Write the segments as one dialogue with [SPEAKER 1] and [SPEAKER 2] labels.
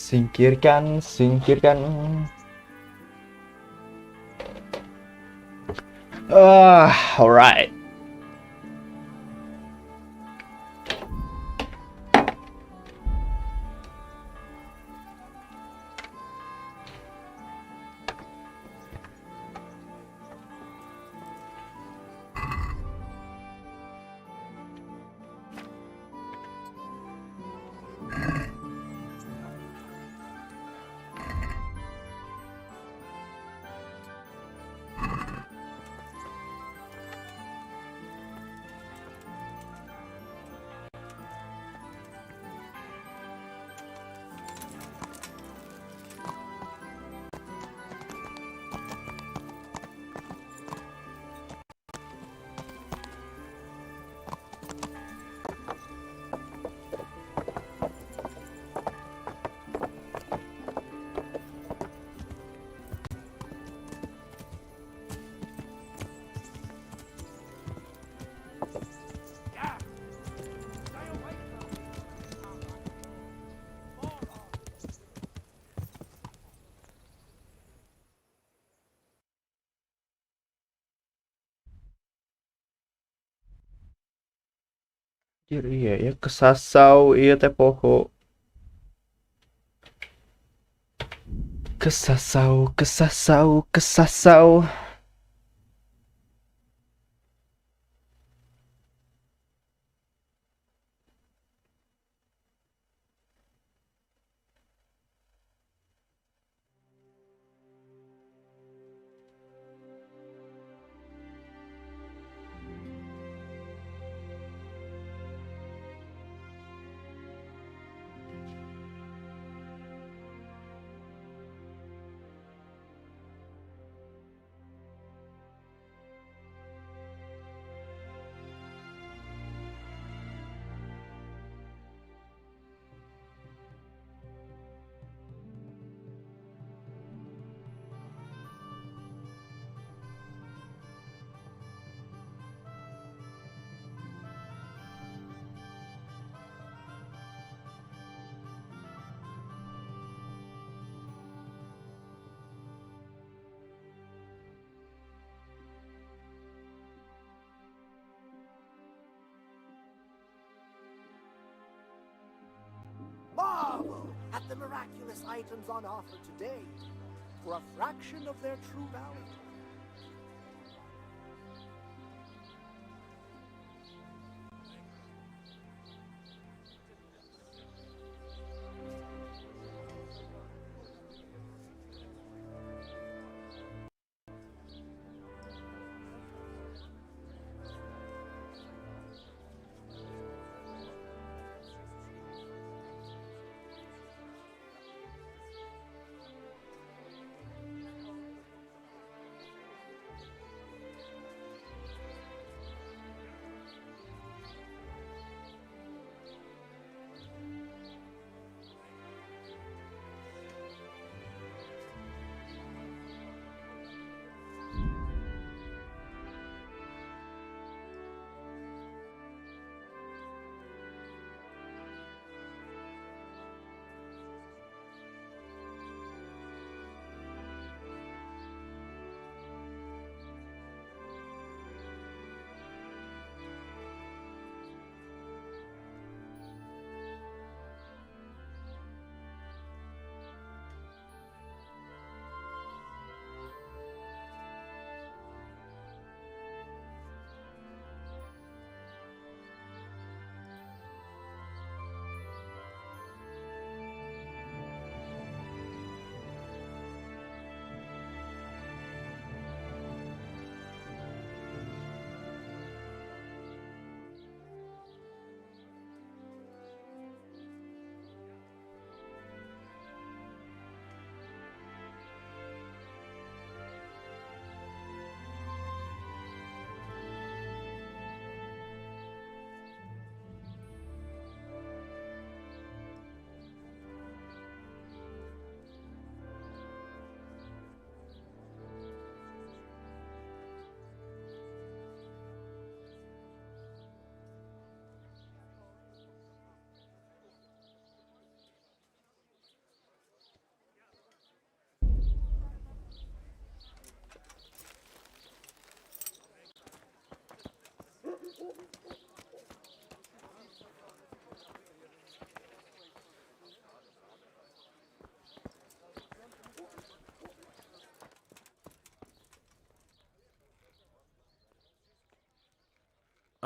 [SPEAKER 1] Singkirkan, singkirkan. Alright. Iya ya, kesasau iya teh poho. Kesasau, kesasau, kesasau.
[SPEAKER 2] Marvel at the miraculous items on offer today for a fraction of their true value.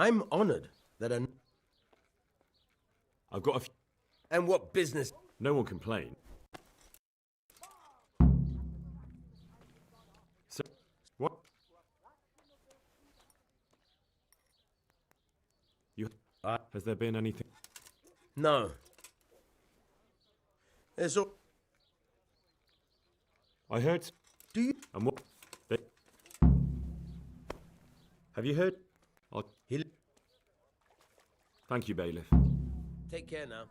[SPEAKER 3] I'm honored that
[SPEAKER 4] I've got a few.
[SPEAKER 3] And what business?
[SPEAKER 4] No one complained. So, what? You. Has there been anything?
[SPEAKER 3] No. There's all...
[SPEAKER 4] I heard.
[SPEAKER 3] Do you...
[SPEAKER 4] And what? They, have you heard?
[SPEAKER 3] He'll...
[SPEAKER 4] Thank you, bailiff.
[SPEAKER 3] Take care now.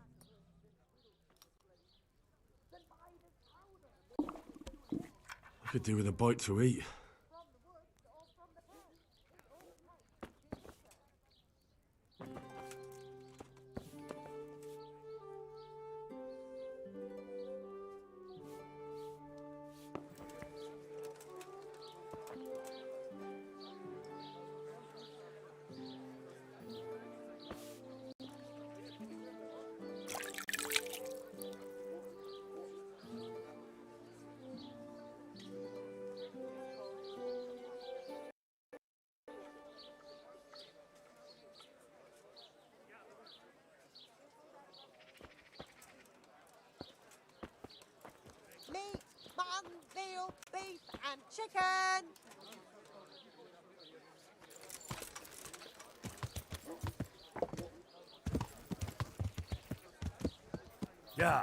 [SPEAKER 5] I could do with a bite to eat.
[SPEAKER 6] Meat, mutton, veal, beef and chicken.
[SPEAKER 5] Yeah.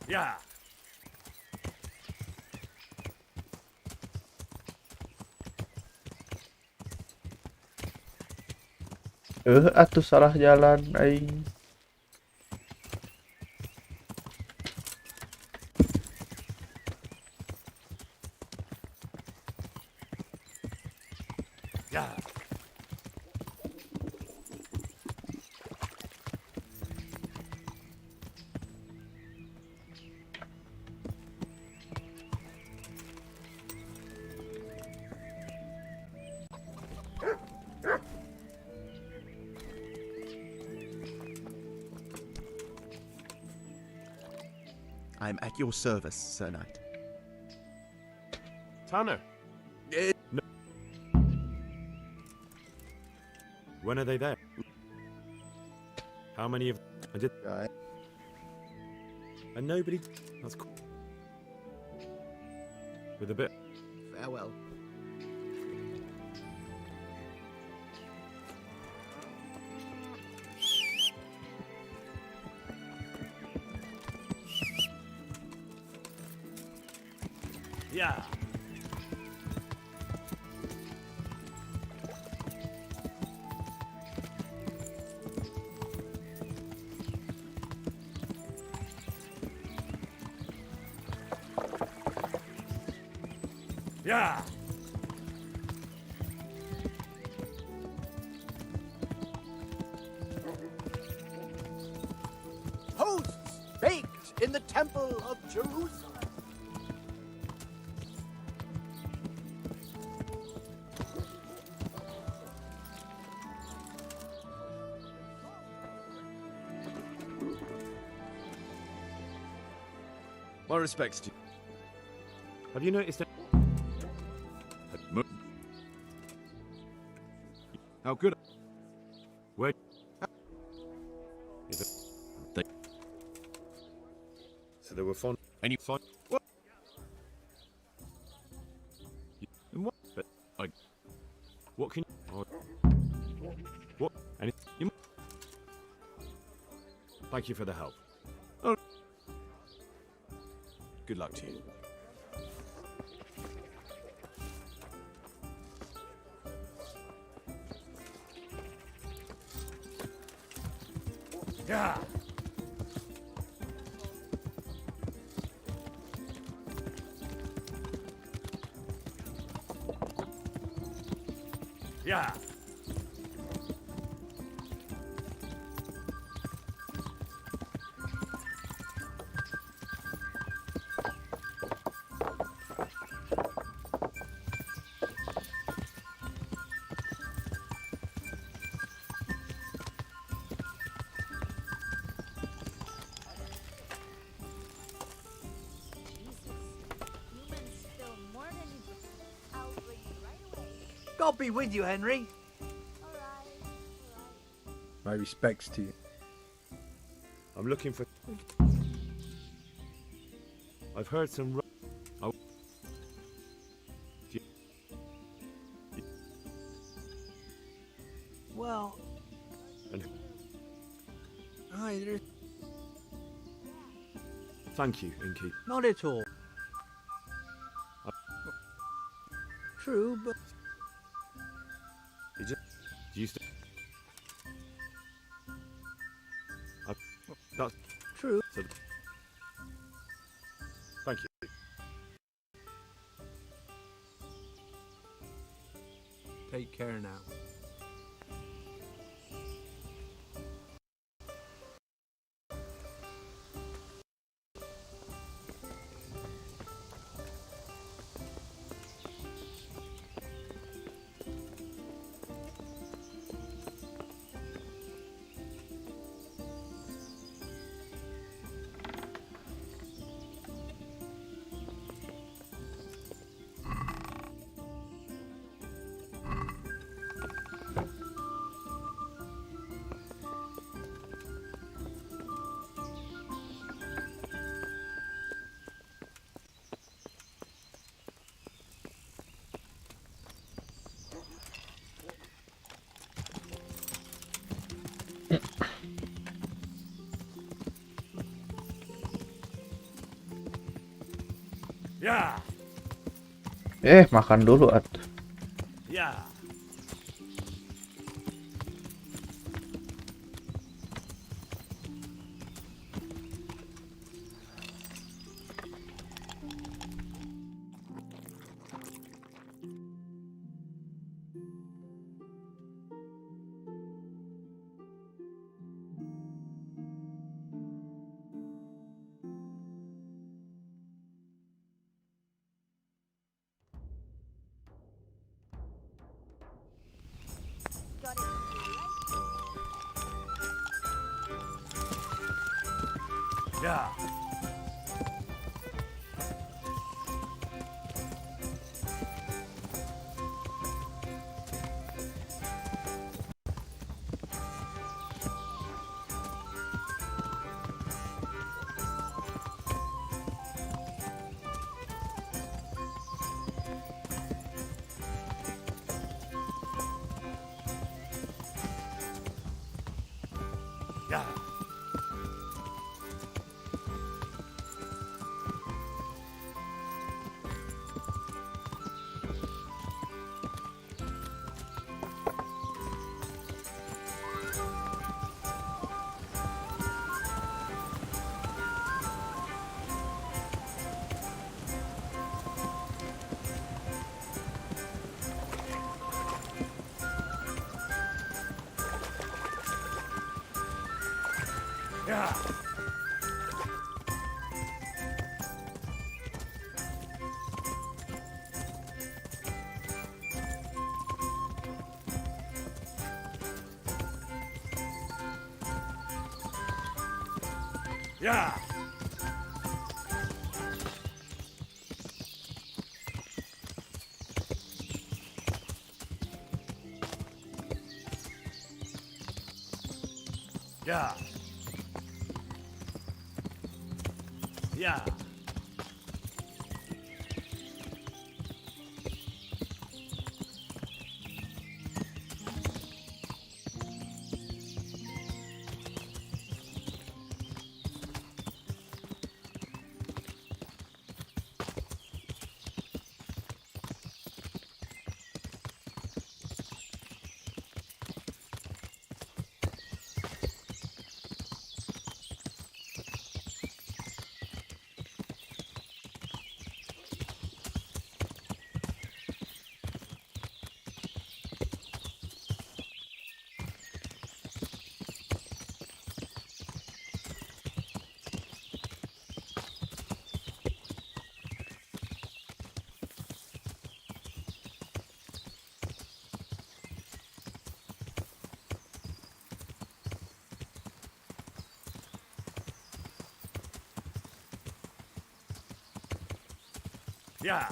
[SPEAKER 5] Yeah.
[SPEAKER 1] Atuh salah jalan aing.
[SPEAKER 5] Yeah.
[SPEAKER 7] I am at your service, Sir Knight.
[SPEAKER 4] Tanner. No. When are they there? How many of? I did. And nobody. That's cool. With a bit.
[SPEAKER 7] Farewell.
[SPEAKER 5] Yeah. Yeah.
[SPEAKER 2] Hosts baked in the temple of Jerusalem.
[SPEAKER 7] My respects to you.
[SPEAKER 4] Have you noticed that?
[SPEAKER 7] How good?
[SPEAKER 4] Where? Is it?
[SPEAKER 7] They...
[SPEAKER 4] So they were fond.
[SPEAKER 7] Any
[SPEAKER 4] Fond.
[SPEAKER 7] What?
[SPEAKER 4] And what? But
[SPEAKER 7] I...
[SPEAKER 4] what can? Oh, what? Any? You, thank you for the help.
[SPEAKER 7] Oh. Good luck to you.
[SPEAKER 5] Yeah. Yeah.
[SPEAKER 2] God be with you, Henry.
[SPEAKER 3] My respects to you.
[SPEAKER 4] I'm looking for. I've heard some. Oh.
[SPEAKER 2] Well,
[SPEAKER 4] And
[SPEAKER 2] either
[SPEAKER 4] thank you, Inky.
[SPEAKER 2] not at all. True, but
[SPEAKER 4] You just. You st- That's
[SPEAKER 2] true.
[SPEAKER 4] so. Thank you.
[SPEAKER 2] Take care now.
[SPEAKER 5] Yeah.
[SPEAKER 1] Makan dulu
[SPEAKER 5] Yeah.
[SPEAKER 6] Got it.
[SPEAKER 5] Yeah. Yeah. Yeah. Yeah. Yeah. Yeah. Yeah.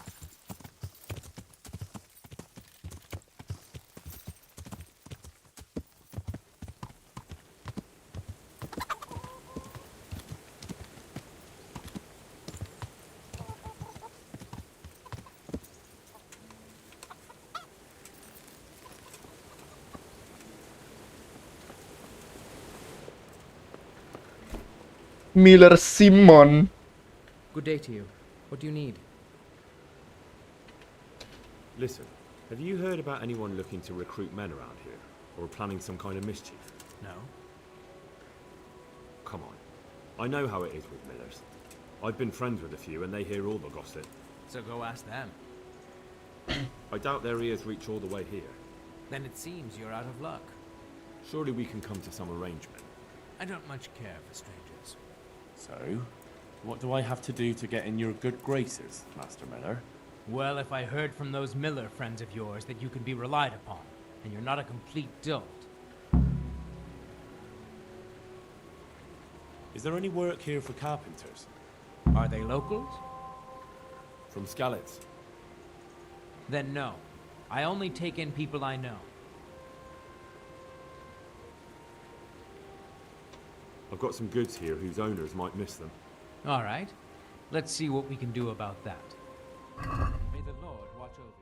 [SPEAKER 1] Miller Simon.
[SPEAKER 8] Good day to you. What do you need?
[SPEAKER 4] Listen, have you heard about anyone looking to recruit men around here? Or planning some kind of mischief?
[SPEAKER 8] No.
[SPEAKER 4] Come on. I know how it is with Millers. I've been friends with a few and they hear all the gossip.
[SPEAKER 8] So go ask them.
[SPEAKER 4] I doubt their ears reach all the way here.
[SPEAKER 8] Then it seems you're out of luck.
[SPEAKER 4] Surely we can come to some arrangement.
[SPEAKER 8] I don't much care for strangers.
[SPEAKER 9] So, what do I have to do to get in your good graces, Master Miller?
[SPEAKER 8] Well, if I heard from those Miller friends of yours that you can be relied upon, and you're not a complete dolt.
[SPEAKER 9] Is there any work here for carpenters?
[SPEAKER 8] Are they locals?
[SPEAKER 4] From Skalitz.
[SPEAKER 8] Then no. I only take in people I know.
[SPEAKER 4] I've got some goods here whose owners might miss them.
[SPEAKER 8] All right. Let's see what we can do about that. May the Lord watch over you.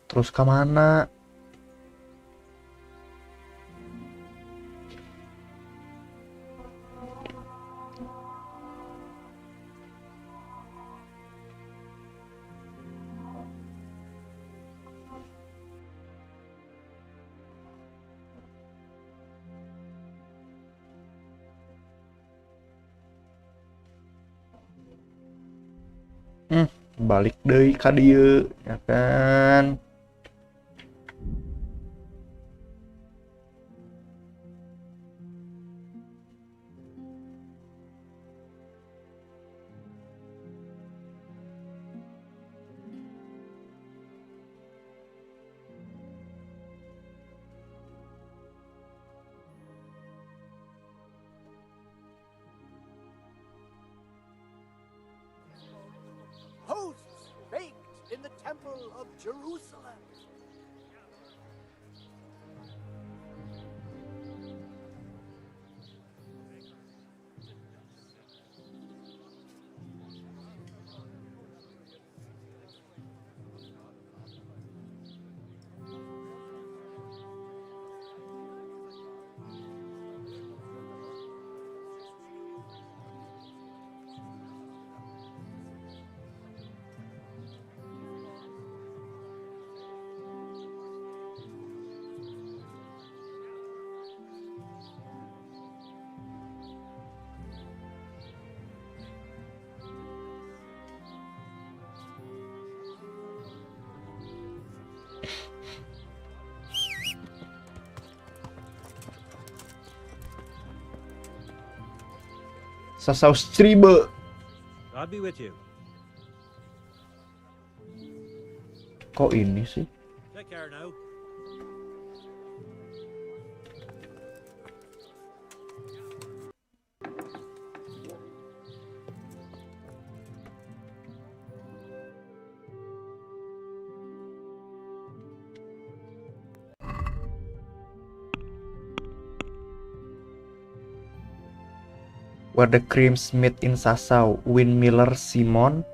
[SPEAKER 1] Terus kemana? Balik deui ka dieu, ya kan?
[SPEAKER 2] Hosts baked in the Temple of Jerusalem. Sasaus Stribe.
[SPEAKER 5] I'll be with you.
[SPEAKER 1] Kok ini sih?
[SPEAKER 5] Take care now.
[SPEAKER 1] Where the creams meet in Sasau, Windmiller Simon.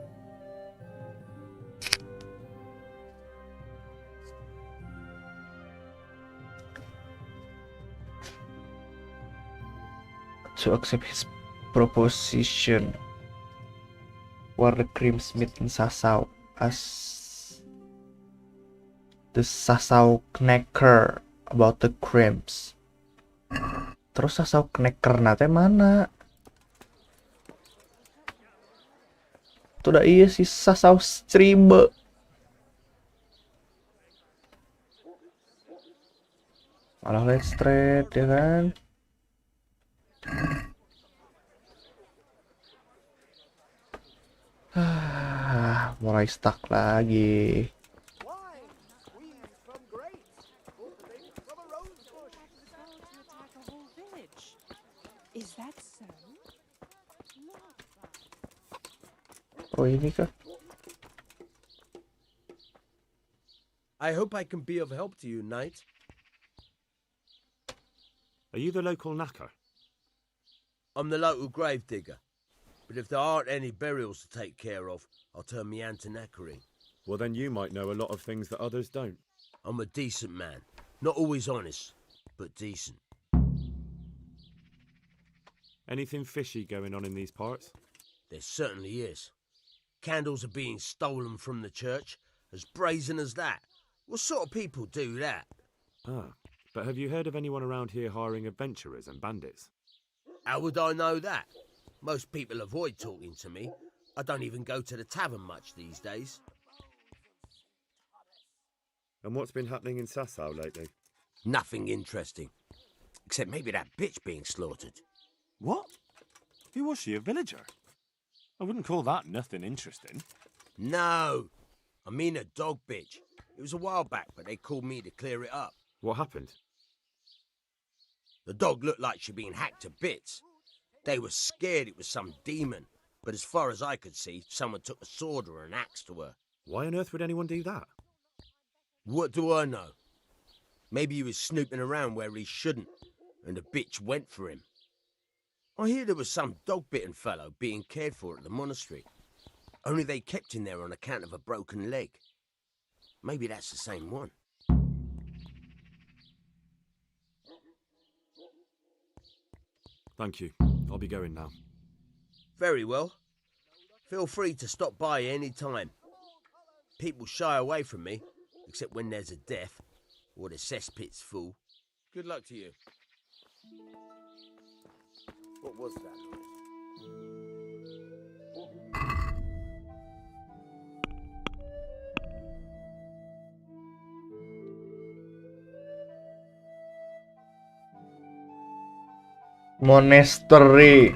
[SPEAKER 1] To accept his proposition. Where the creams meet in Sasau as the Sasau knacker about the creams. Terus Sasau knacker nate mana? Itu udah iya sih Sasau Stribe. Malah let's trade ya kan. Mulai stuck lagi.
[SPEAKER 2] Wine squeezed from grapes, cultivated from a rose bush.
[SPEAKER 6] About to attack a whole village. Is that so?
[SPEAKER 1] Oh ini kah?
[SPEAKER 10] I hope I can be of help to you, knight.
[SPEAKER 4] Are you the local knacker?
[SPEAKER 10] I'm the local grave digger. But if there aren't any burials to take care of, I'll turn me hand to knackering.
[SPEAKER 4] Well, then you might know a lot of things that others don't.
[SPEAKER 10] I'm a decent man. Not always honest, but decent.
[SPEAKER 4] Anything fishy going on in these parts?
[SPEAKER 10] There certainly is. Candles are being stolen from the church, as brazen as that. What sort of people do that?
[SPEAKER 4] Ah, but have you heard of anyone around here hiring adventurers and bandits?
[SPEAKER 10] How would I know that? Most people avoid talking to me. I don't even go to the tavern much these days.
[SPEAKER 4] And what's been happening in Sasau lately?
[SPEAKER 10] Nothing interesting. Except maybe that bitch being slaughtered.
[SPEAKER 9] What? Who was she, a villager? I wouldn't call that nothing interesting.
[SPEAKER 10] No, I mean a dog bitch. It was a while back, but they called me to clear it up.
[SPEAKER 4] What happened?
[SPEAKER 10] The dog looked like she'd been hacked to bits. They were scared it was some demon, but as far as I could see, someone took a sword or an axe to her.
[SPEAKER 4] Why on earth would anyone do that?
[SPEAKER 10] What do I know? Maybe he was snooping around where he shouldn't, and the bitch went for him. I hear there was some dog-bitten fellow being cared for at the monastery. Only they kept him there on account of a broken leg. Maybe that's the same one.
[SPEAKER 4] Thank you. I'll be going now.
[SPEAKER 10] Very well. Feel free to stop by any time. People shy away from me, except when there's a death or the cesspit's full. Good luck to you. What was that noise?
[SPEAKER 1] Monastery.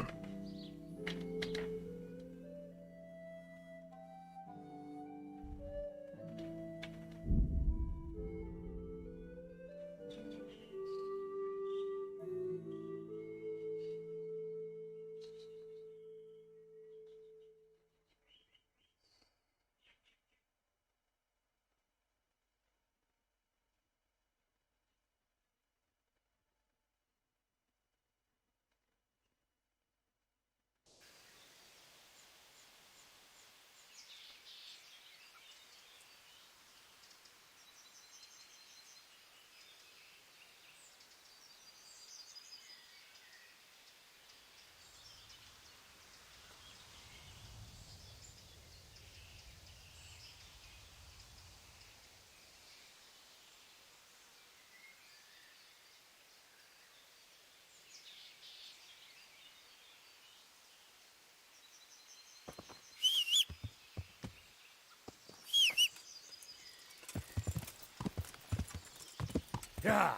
[SPEAKER 10] Yeah.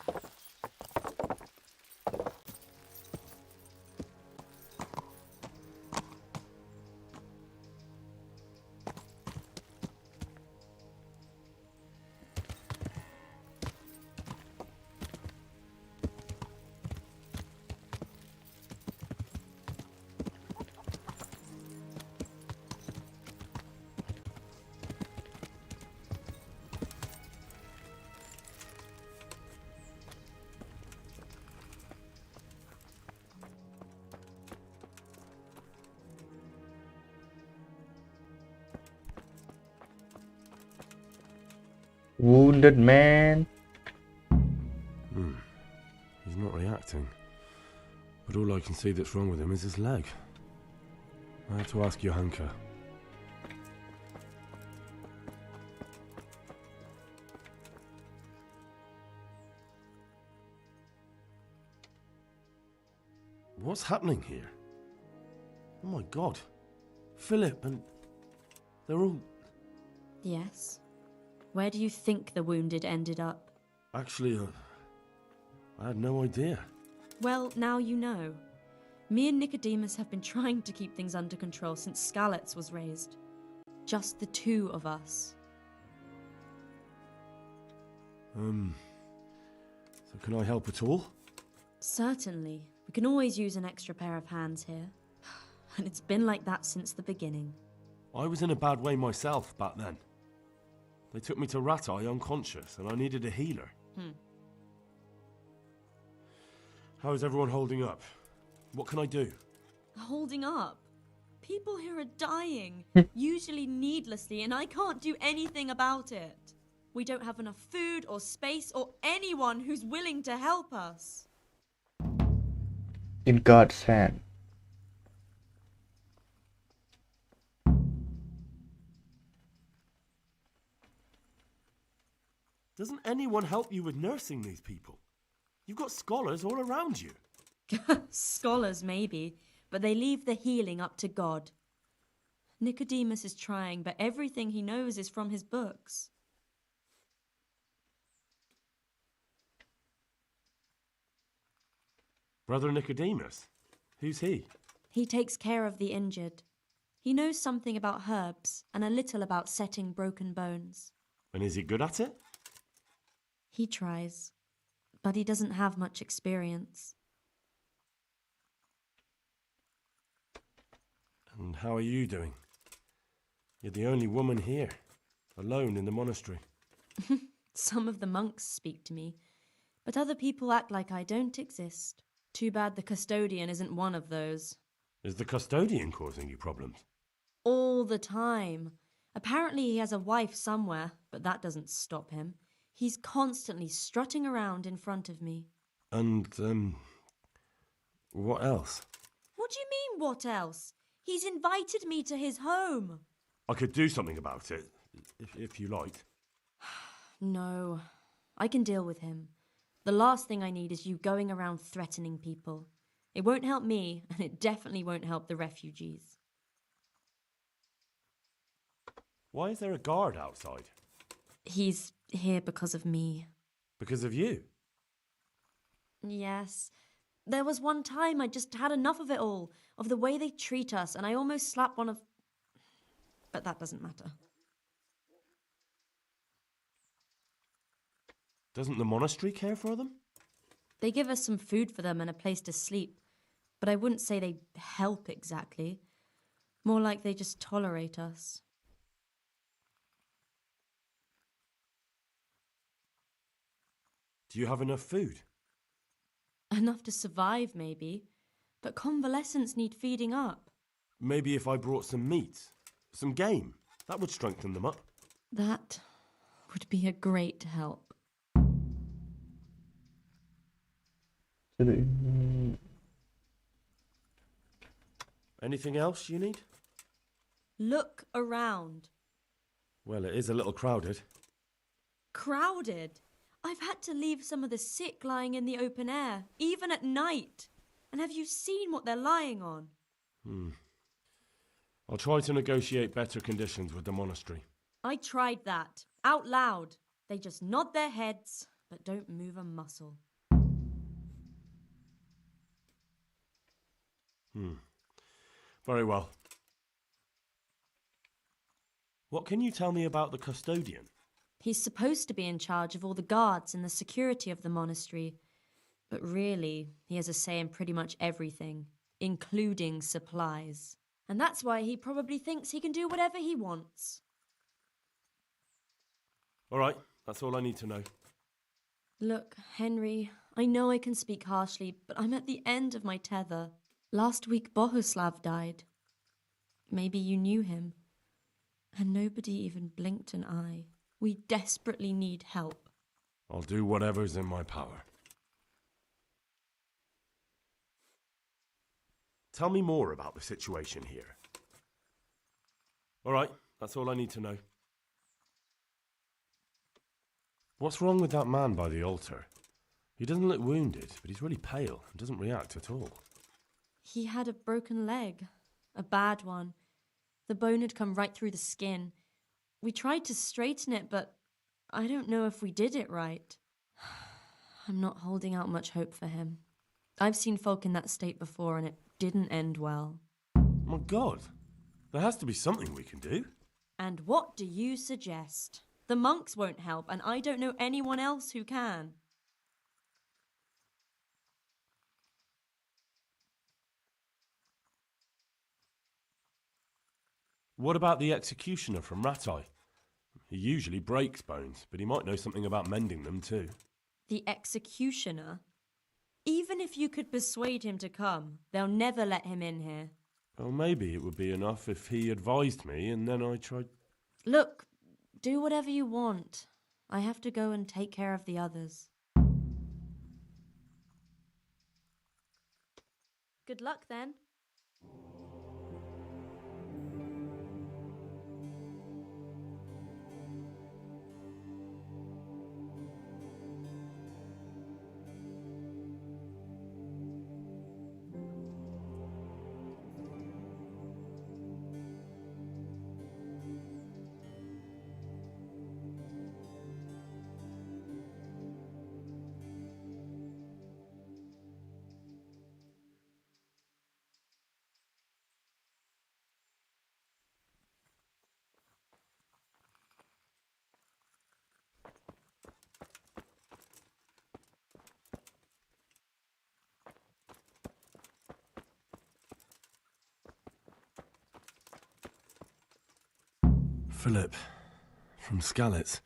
[SPEAKER 1] Wounded man.
[SPEAKER 9] He's not reacting. But all I can see that's wrong with him is his leg. I have to ask Johanka. What's happening here? Oh my god. Philip and... they're all...
[SPEAKER 11] Yes. Where do you think the wounded ended up?
[SPEAKER 9] Actually, I had no idea.
[SPEAKER 11] Well, now you know. Me and Nicodemus have been trying to keep things under control since Skalitz was raised. Just the two of us.
[SPEAKER 9] So can I help at all?
[SPEAKER 11] Certainly. We can always use an extra pair of hands here. And it's been like that since the beginning.
[SPEAKER 9] I was in a bad way myself back then. They took me to Ratai unconscious, and I needed a healer. How is everyone holding up? What can I do?
[SPEAKER 11] Holding up? People here are dying, usually needlessly, and I can't do anything about it. We don't have enough food or space or anyone who's willing to help us.
[SPEAKER 1] In God's hand.
[SPEAKER 9] Doesn't anyone help you with nursing these people? You've got scholars all around you.
[SPEAKER 11] Scholars, maybe, but they leave the healing up to God. Nicodemus is trying, but everything he knows is from his books.
[SPEAKER 9] Brother Nicodemus? Who's he?
[SPEAKER 11] He takes care of the injured. He knows something about herbs and a little about setting broken bones.
[SPEAKER 9] And is he good at it?
[SPEAKER 11] He tries, but he doesn't have much experience.
[SPEAKER 9] And how are you doing? You're the only woman here, alone in the monastery.
[SPEAKER 11] Some of the monks speak to me, but other people act like I don't exist. Too bad the custodian isn't one of those.
[SPEAKER 9] Is the custodian causing you problems?
[SPEAKER 11] All the time. Apparently he has a wife somewhere, but that doesn't stop him. He's constantly strutting around in front of me.
[SPEAKER 9] And, what else?
[SPEAKER 11] What do you mean, what else? He's invited me to his home.
[SPEAKER 9] I could do something about it, if you liked.
[SPEAKER 11] No, I can deal with him. The last thing I need is you going around threatening people. It won't help me, and it definitely won't help the refugees.
[SPEAKER 9] Why is there a guard outside?
[SPEAKER 11] He's here because of me.
[SPEAKER 9] Because of you?
[SPEAKER 11] Yes. There was one time I just had enough of it all, of the way they treat us, and I almost slapped one of... But that doesn't matter.
[SPEAKER 9] Doesn't the monastery care for them?
[SPEAKER 11] They give us some food for them and a place to sleep, but I wouldn't say they help exactly. More like they just tolerate us.
[SPEAKER 9] Do you have enough food?
[SPEAKER 11] Enough to survive, maybe, but convalescents need feeding up.
[SPEAKER 9] Maybe if I brought some meat, some game, that would strengthen them up.
[SPEAKER 11] That would be a great help.
[SPEAKER 9] Anything else you need?
[SPEAKER 11] Look around.
[SPEAKER 9] Well, it is a little crowded.
[SPEAKER 11] Crowded? I've had to leave some of the sick lying in the open air, even at night. And have you seen what they're lying on?
[SPEAKER 9] I'll try to negotiate better conditions with the monastery.
[SPEAKER 11] I tried that, out loud. They just nod their heads, but don't move a muscle.
[SPEAKER 9] Very well. What can you tell me about the custodian?
[SPEAKER 11] He's supposed to be in charge of all the guards and the security of the monastery. But really, he has a say in pretty much everything, including supplies. And that's why he probably thinks he can do whatever he wants.
[SPEAKER 9] All right, that's all I need to know.
[SPEAKER 11] Look, Henry, I know I can speak harshly, but I'm at the end of my tether. Last week, Bohuslav died. Maybe you knew him. And nobody even blinked an eye. We desperately need help.
[SPEAKER 9] I'll do whatever's in my power. Tell me more about the situation here. All right, that's all I need to know. What's wrong with that man by the altar? He doesn't look wounded, but he's really pale and doesn't react at all.
[SPEAKER 11] He had a broken leg. A bad one. The bone had come right through the skin. We tried to straighten it, but I don't know if we did it right. I'm not holding out much hope for him. I've seen folk in that state before, and it didn't end well.
[SPEAKER 9] My God, there has to be something we can do.
[SPEAKER 11] And what do you suggest? The monks won't help, and I don't know anyone else who can.
[SPEAKER 9] What about the executioner from Ratai? He usually breaks bones, but he might know something about mending them too.
[SPEAKER 11] The executioner? Even if you could persuade him to come, they'll never let him in here.
[SPEAKER 9] Well, maybe it would be enough if he advised me and then I tried...
[SPEAKER 11] Look, do whatever you want. I have to go and take care of the others. Good luck then.
[SPEAKER 9] Philip, from Skalitz.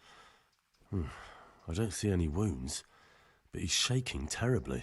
[SPEAKER 9] I don't see any wounds, but he's shaking terribly.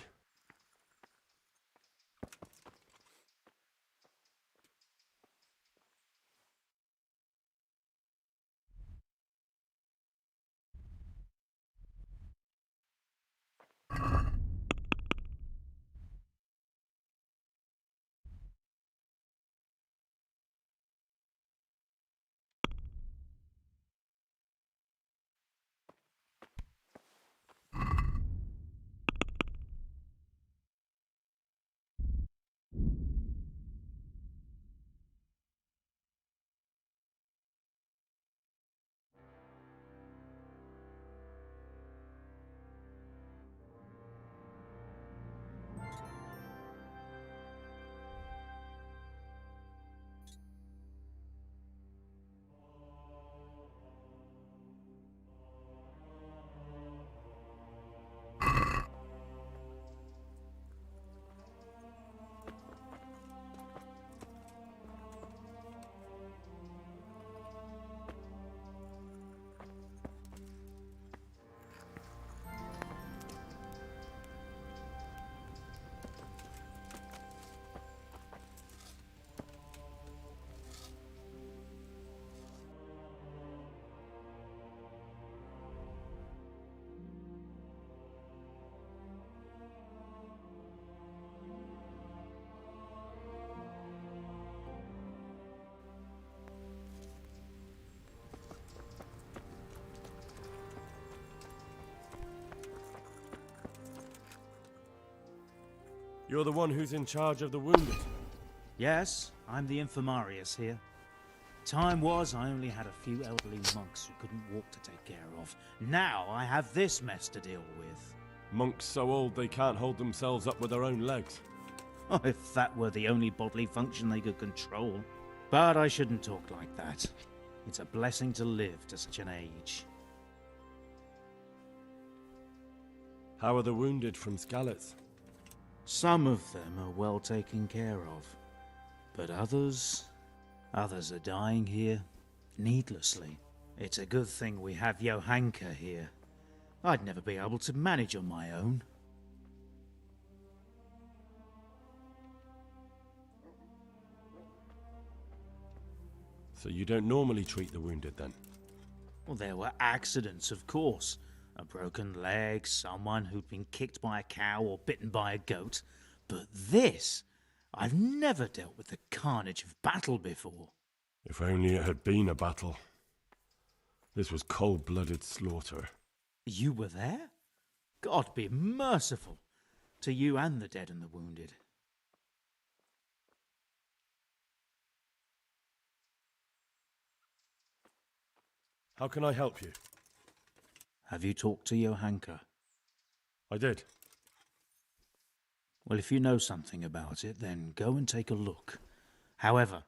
[SPEAKER 9] You're the one who's in charge of the wounded?
[SPEAKER 5] Yes, I'm the infirmarius here. Time was I only had a few elderly monks who couldn't walk to take care of. Now I have this mess to deal with.
[SPEAKER 9] Monks so old they can't hold themselves up with their own legs.
[SPEAKER 5] Oh, if that were the only bodily function they could control. But I shouldn't talk like that. It's a blessing to live to such an age.
[SPEAKER 9] How are the wounded from Skalitz?
[SPEAKER 5] Some of them are well taken care of. But others are dying here needlessly. It's a good thing we have Johanka here. I'd never be able to manage on my own.
[SPEAKER 9] So you don't normally treat the wounded then?
[SPEAKER 5] Well, there were accidents, of course. A broken leg, someone who'd been kicked by a cow or bitten by a goat. But this, I've never dealt with the carnage of battle before.
[SPEAKER 9] If only it had been a battle. This was cold-blooded slaughter.
[SPEAKER 5] You were there? God be merciful to you and the dead and the wounded.
[SPEAKER 9] How can I help you?
[SPEAKER 5] Have you talked to Johanka?
[SPEAKER 9] I did.
[SPEAKER 5] Well, if you know something about it, then go and take a look. However,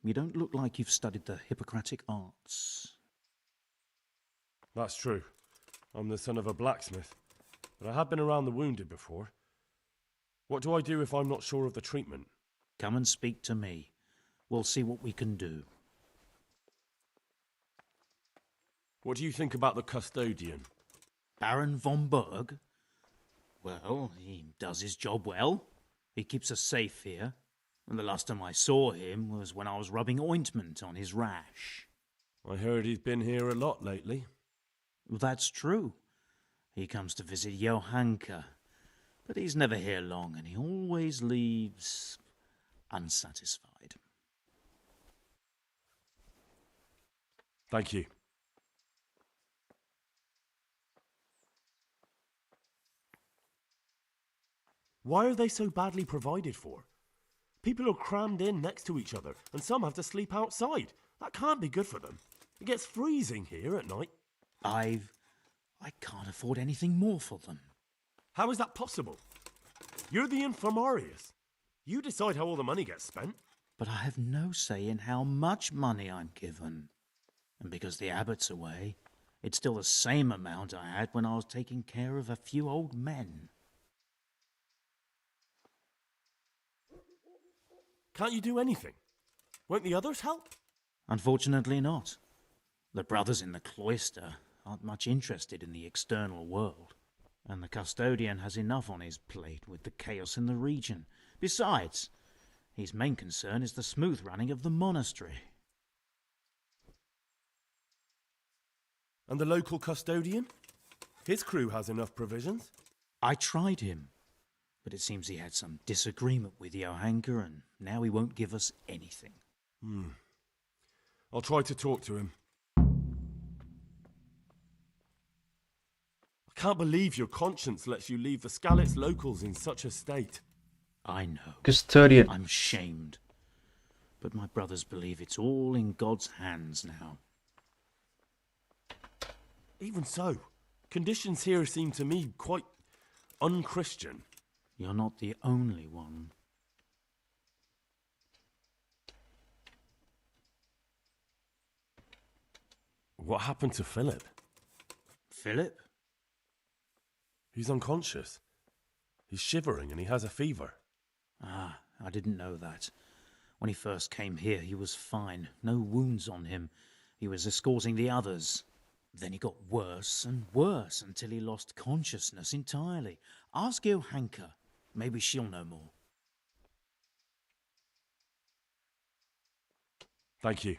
[SPEAKER 5] you don't look like you've studied the Hippocratic arts.
[SPEAKER 9] That's true. I'm the son of a blacksmith, but I have been around the wounded before. What do I do if I'm not sure of the treatment?
[SPEAKER 5] Come and speak to me. We'll see what we can do.
[SPEAKER 9] What do you think about the custodian?
[SPEAKER 5] Baron von Berg? Well, he does his job well. He keeps us safe here. And the last time I saw him was when I was rubbing ointment on his rash.
[SPEAKER 9] I heard he's been here a lot lately.
[SPEAKER 5] Well, that's true. He comes to visit Johanka, but he's never here long, and he always leaves unsatisfied.
[SPEAKER 9] Thank you. Why are they so badly provided for? People are crammed in next to each other, and some have to sleep outside. That can't be good for them. It gets freezing here at night.
[SPEAKER 5] I can't afford anything more for them.
[SPEAKER 9] How is that possible? You're the infirmarius. You decide how all the money gets spent.
[SPEAKER 5] But I have no say in how much money I'm given. And because the abbot's away, it's still the same amount I had when I was taking care of a few old men.
[SPEAKER 9] Can't you do anything? Won't the others help?
[SPEAKER 5] Unfortunately not. The brothers in the cloister aren't much interested in the external world, and the custodian has enough on his plate with the chaos in the region. Besides, his main concern is the smooth running of the monastery.
[SPEAKER 9] And the local custodian? His crew has enough provisions.
[SPEAKER 5] I tried him, but it seems he had some disagreement with Johanka, and now he won't give us anything.
[SPEAKER 9] I'll try to talk to him. I can't believe your conscience lets you leave the Skalitz locals in such a state.
[SPEAKER 5] I know.
[SPEAKER 1] Custodian.
[SPEAKER 5] I'm shamed. But my brothers believe it's all in God's hands now.
[SPEAKER 9] Even so, conditions here seem to me quite unchristian.
[SPEAKER 5] You're not the only one.
[SPEAKER 9] What happened to Philip?
[SPEAKER 5] Philip?
[SPEAKER 9] He's unconscious. He's shivering and he has a fever.
[SPEAKER 5] Ah, I didn't know that. When he first came here, he was fine. No wounds on him. He was escorting the others. Then he got worse and worse until he lost consciousness entirely. Ask Johanka. Maybe she'll know more.
[SPEAKER 9] Thank you.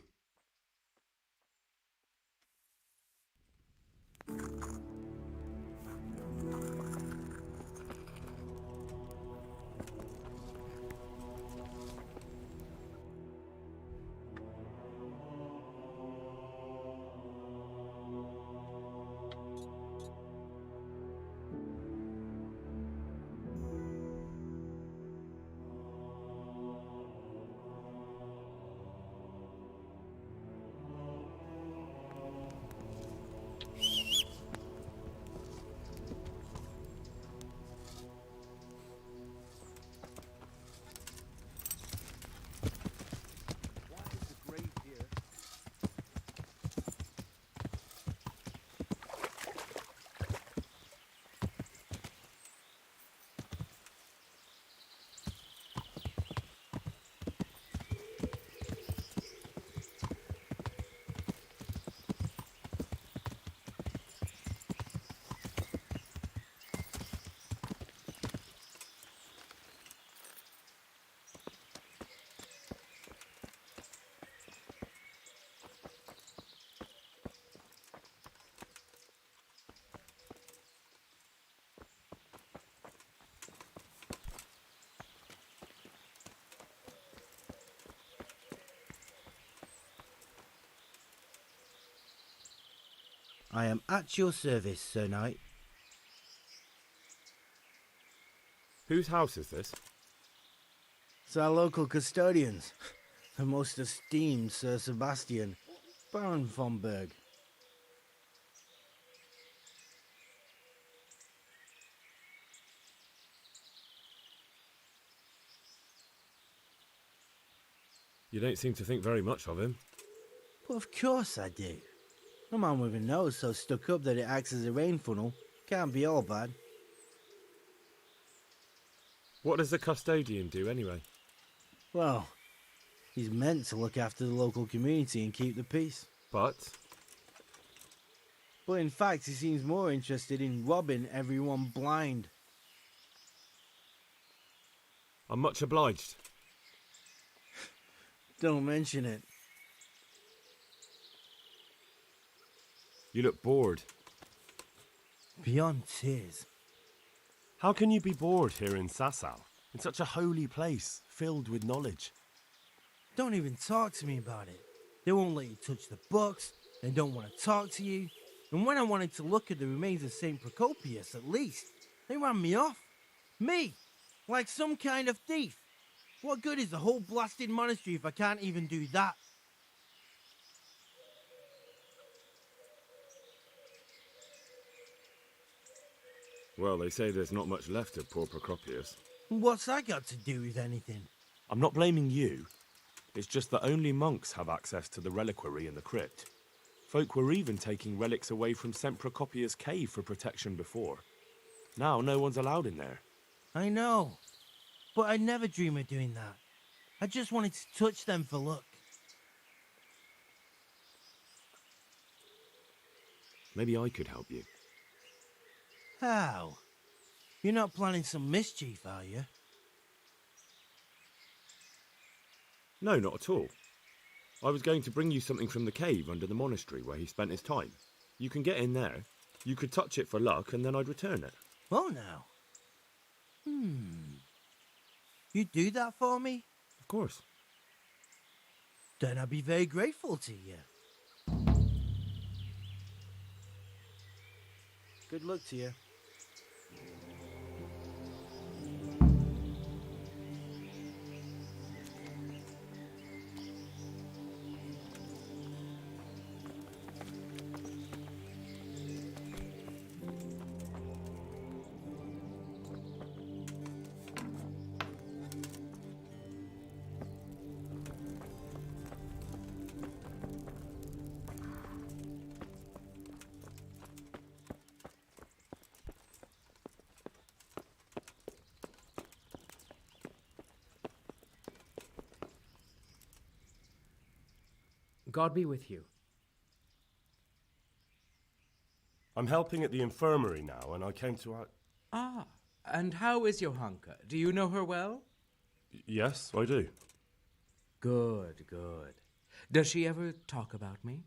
[SPEAKER 12] I am at your service, Sir Knight.
[SPEAKER 9] Whose house is this?
[SPEAKER 12] It's our local custodians, the most esteemed Sir Sebastian, Baron von Berg.
[SPEAKER 9] You don't seem to think very much of him.
[SPEAKER 12] Well, of course I do. A man with a nose so stuck up that it acts as a rain funnel can't be all bad.
[SPEAKER 9] What does the custodian do anyway?
[SPEAKER 12] Well, he's meant to look after the local community and keep the peace.
[SPEAKER 9] But
[SPEAKER 12] in fact, he seems more interested in robbing everyone blind.
[SPEAKER 9] I'm much obliged.
[SPEAKER 12] Don't mention it.
[SPEAKER 4] You look bored.
[SPEAKER 12] Beyond tears.
[SPEAKER 9] How can you be bored here in Sasau? In such a holy place, filled with knowledge.
[SPEAKER 12] Don't even talk to me about it. They won't let you touch the books. They don't want to talk to you. And when I wanted to look at the remains of St. Procopius, at least, they ran me off. Me! Like some kind of thief. What good is the whole blasted monastery if I can't even do that?
[SPEAKER 4] Well, they say there's not much left of poor Procopius.
[SPEAKER 12] What's that got to do with anything?
[SPEAKER 9] I'm not blaming you. It's just that only monks have access to the reliquary in the crypt. Folk were even taking relics away from St. Procopius' cave for protection before. Now no one's allowed in there.
[SPEAKER 12] I know. But I'd never dream of doing that. I just wanted to touch them for luck.
[SPEAKER 4] Maybe I could help you.
[SPEAKER 12] How? You're not planning some mischief, are you?
[SPEAKER 4] No, not at all. I was going to bring you something from the cave under the monastery where he spent his time. You can get in there. You could touch it for luck, and then I'd return it.
[SPEAKER 12] Well, now. You'd do that for me?
[SPEAKER 4] Of course.
[SPEAKER 12] Then I'd be very grateful to you. Good luck to you.
[SPEAKER 8] God be with you.
[SPEAKER 9] I'm helping at the infirmary now, and I came to...
[SPEAKER 13] Ah, and how is Johanka? Do you know her well?
[SPEAKER 9] Yes, I do.
[SPEAKER 13] Good, good. Does she ever talk about me?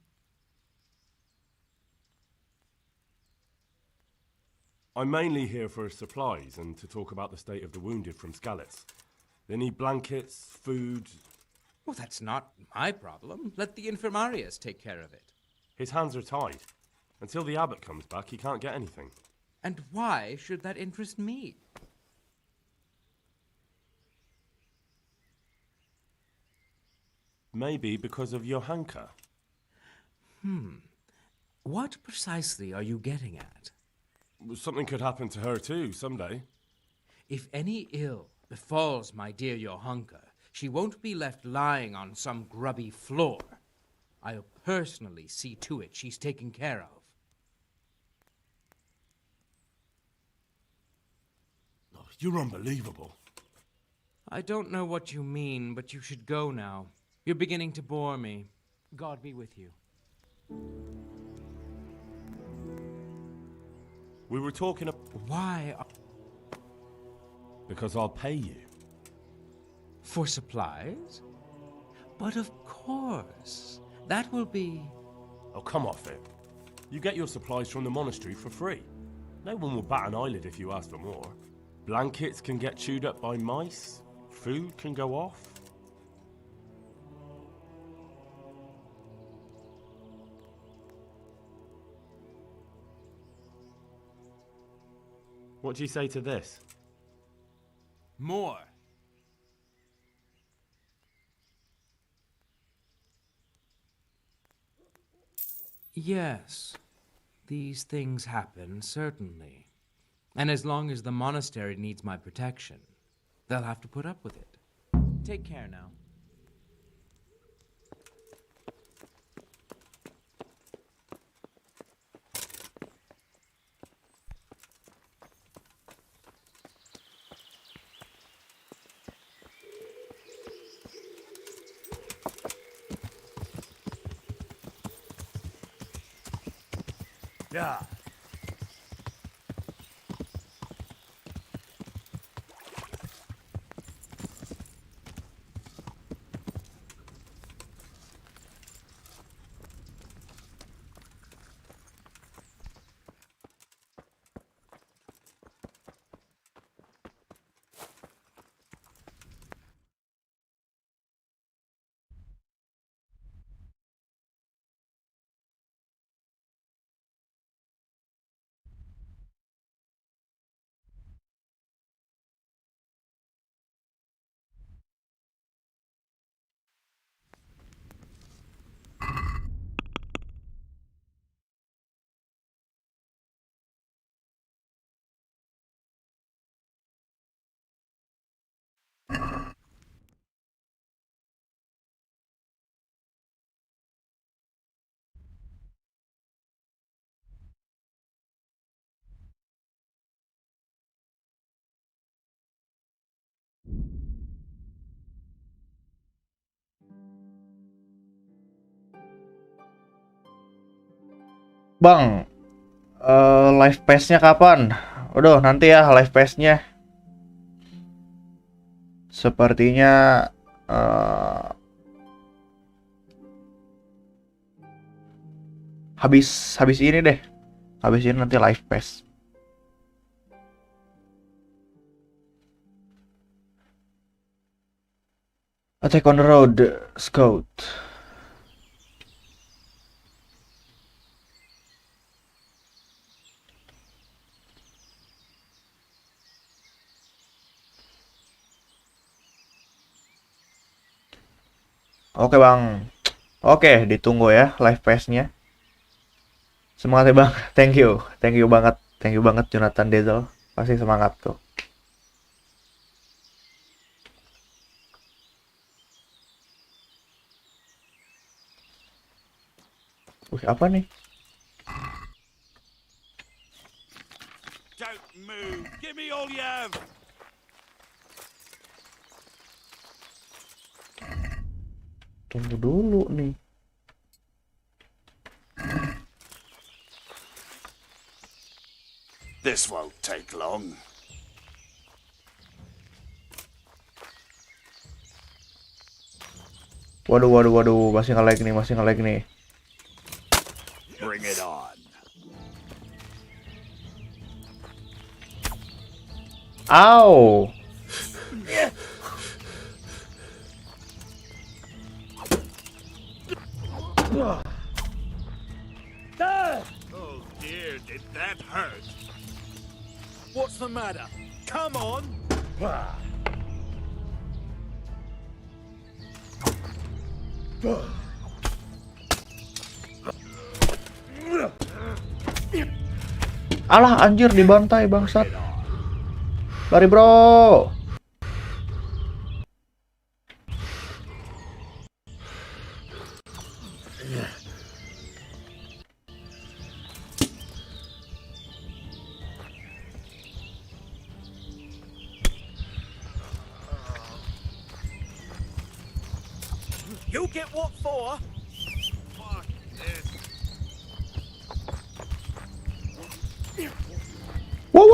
[SPEAKER 9] I'm mainly here for supplies and to talk about the state of the wounded from Skalitz. They need blankets, food...
[SPEAKER 13] Well, that's not my problem. Let the infirmarius take care of it.
[SPEAKER 9] His hands are tied. Until the abbot comes back, he can't get anything.
[SPEAKER 13] And why should that interest me?
[SPEAKER 9] Maybe because of Johanka.
[SPEAKER 13] What precisely are you getting at?
[SPEAKER 9] Something could happen to her too, someday.
[SPEAKER 13] If any ill befalls my dear Johanka, she won't be left lying on some grubby floor. I'll personally see to it she's taken care of.
[SPEAKER 9] Oh, you're unbelievable.
[SPEAKER 13] I don't know what you mean, but you should go now. You're beginning to bore me.
[SPEAKER 8] God be with you.
[SPEAKER 9] We were talking
[SPEAKER 13] Why?
[SPEAKER 9] Because I'll pay you.
[SPEAKER 13] For supplies? But of course. That will be...
[SPEAKER 9] Oh, come off it. You get your supplies from the monastery for free. No one will bat an eyelid if you ask for more. Blankets can get chewed up by mice. Food can go off. What do you say to this?
[SPEAKER 13] More. Yes, these things happen, certainly. And as long as the monastery needs my protection, they'll have to put up with it. Take care now.
[SPEAKER 9] Yeah.
[SPEAKER 1] Bang, live pass-nya kapan? Udah, nanti ya live pass-nya. Sepertinya habis ini deh. Habis ini nanti live pass. Attack on the Road, Scout. Oke bang, oke ditunggu ya live pass-nya. Semangat ya bang, thank you banget Jonathan Diesel, pasti semangat tuh. Wih apa nih?
[SPEAKER 7] Don't move. Give me all you have.
[SPEAKER 1] Tunggu dulu nih.
[SPEAKER 7] This won't take long.
[SPEAKER 1] Waduh, masih nge-lag nih.
[SPEAKER 7] Bring it on.
[SPEAKER 1] Ow!
[SPEAKER 7] Oh dear, did that hurt? What's the matter? Come on!
[SPEAKER 1] Alah anjir dibantai bangsat. Lari bro.
[SPEAKER 7] You get what for? Fuck this.
[SPEAKER 1] Wow.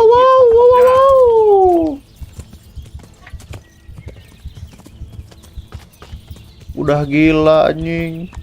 [SPEAKER 1] Udah gila anjing.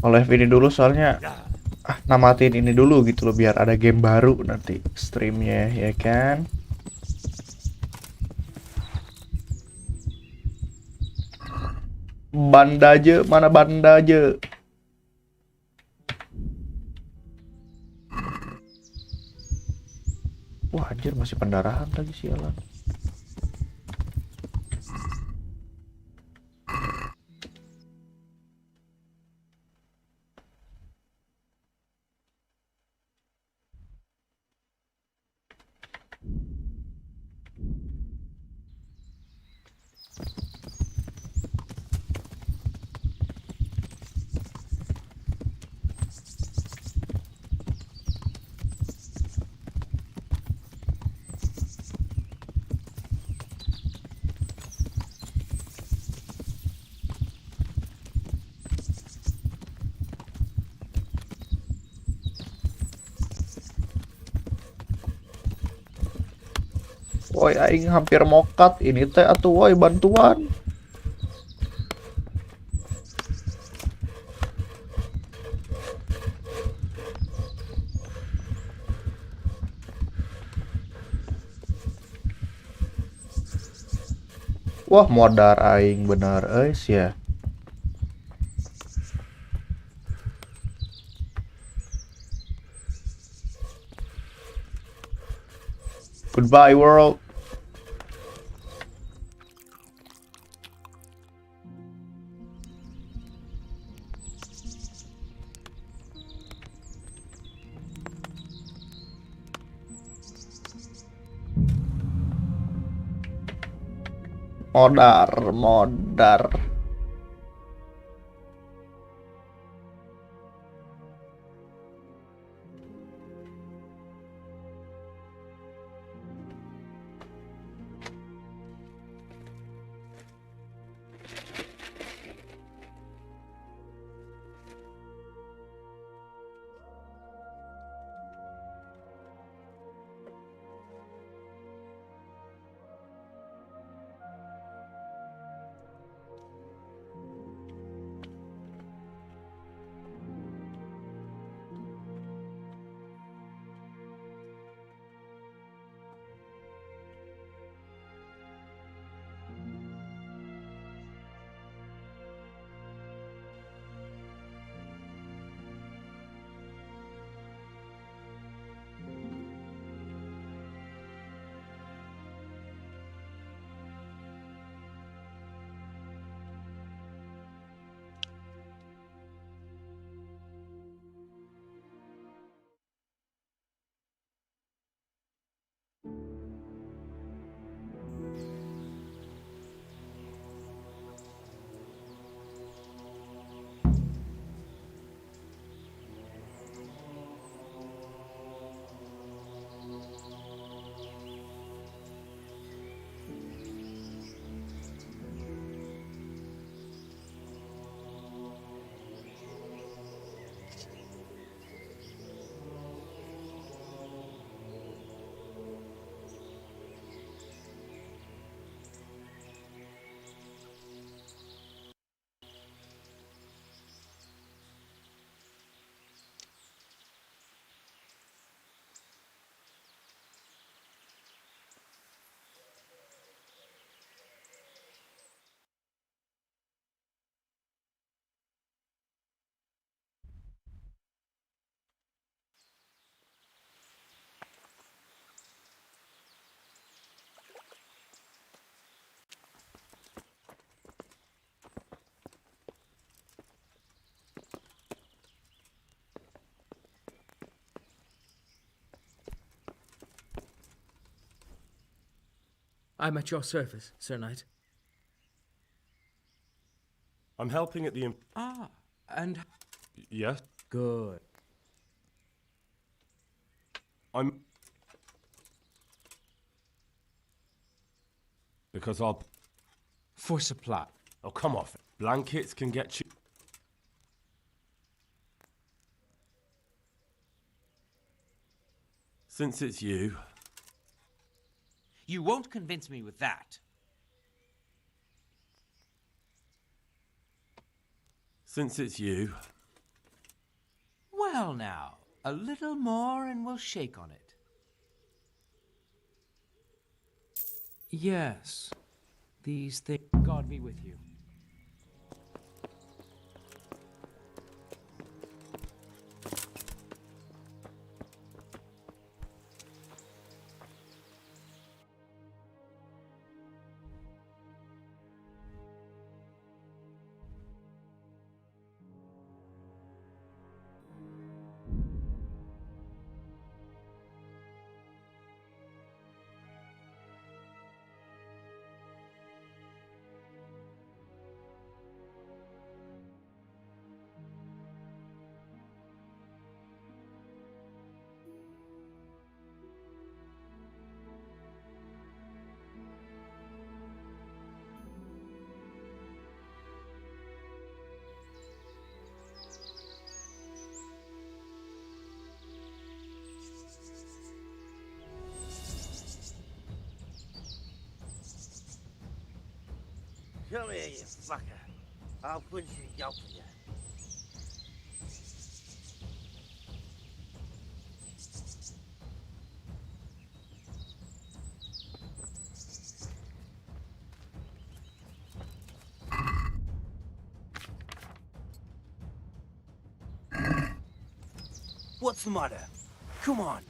[SPEAKER 1] Live ini dulu soalnya namatin ini dulu gitu loh biar ada game baru nanti streamnya ya kan. Bandaje, mana bandaje? Wah anjir masih pendarahan lagi sialan. Woi aing hampir mokat ini teh atuh woi bantuan. Wah modar aing bener ya. Goodbye world. Modar, modar.
[SPEAKER 14] I'm at your service, Sir Knight.
[SPEAKER 9] I'm helping at the...
[SPEAKER 14] Ah, and...
[SPEAKER 9] Yes?
[SPEAKER 14] Good.
[SPEAKER 9] I'm... Because I'll...
[SPEAKER 14] For supply.
[SPEAKER 9] Oh, come off. Blankets can get you... Since it's you...
[SPEAKER 13] You won't convince me with that.
[SPEAKER 9] Since it's you...
[SPEAKER 13] Well now, a little more and we'll shake on it.
[SPEAKER 14] Yes. These things... God be with you.
[SPEAKER 10] Come here, you fucker. I'll punch you up for you.
[SPEAKER 12] What's the matter? Come on.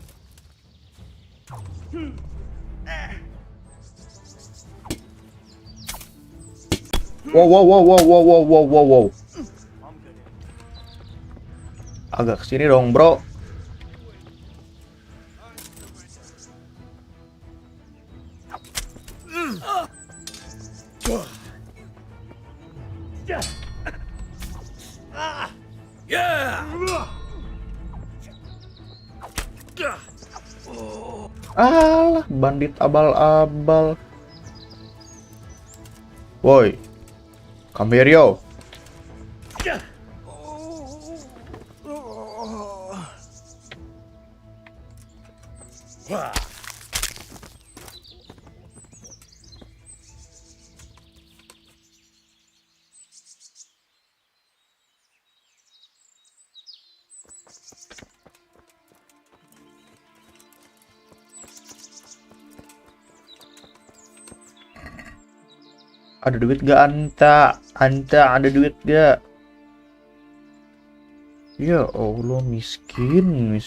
[SPEAKER 1] Wow, wow, wow, wow, wow, wow, wow, wow, wow. Agak kesini dong, bro. Alah, bandit abal-abal. Woi, come here yo. Ada duit gak Anta? Anta ada duit gak? Ya Allah, miskin.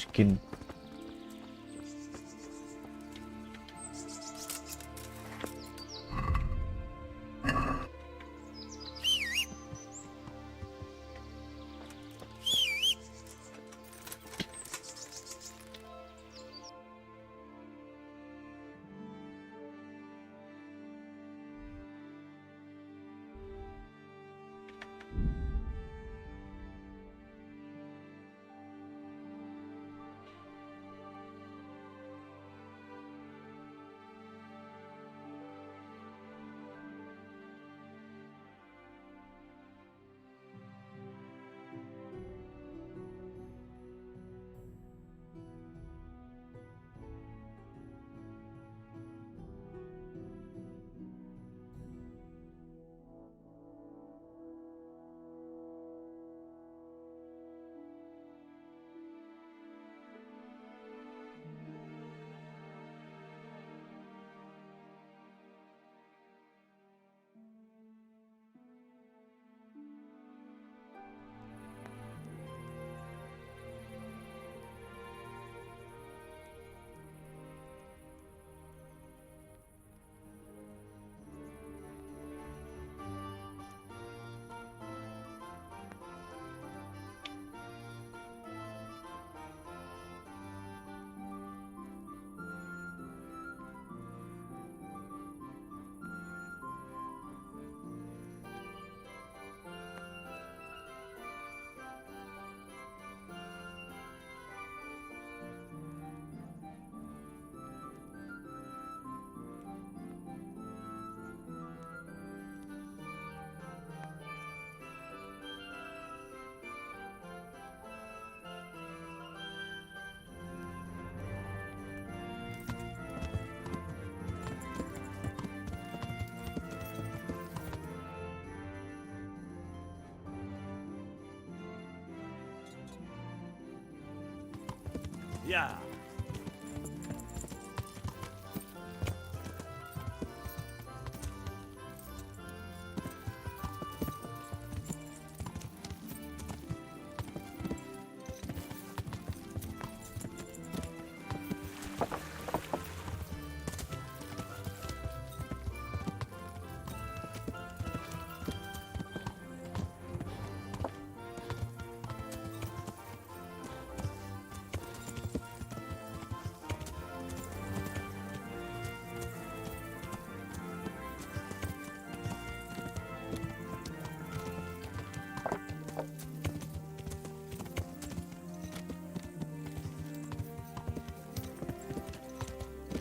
[SPEAKER 7] Yeah.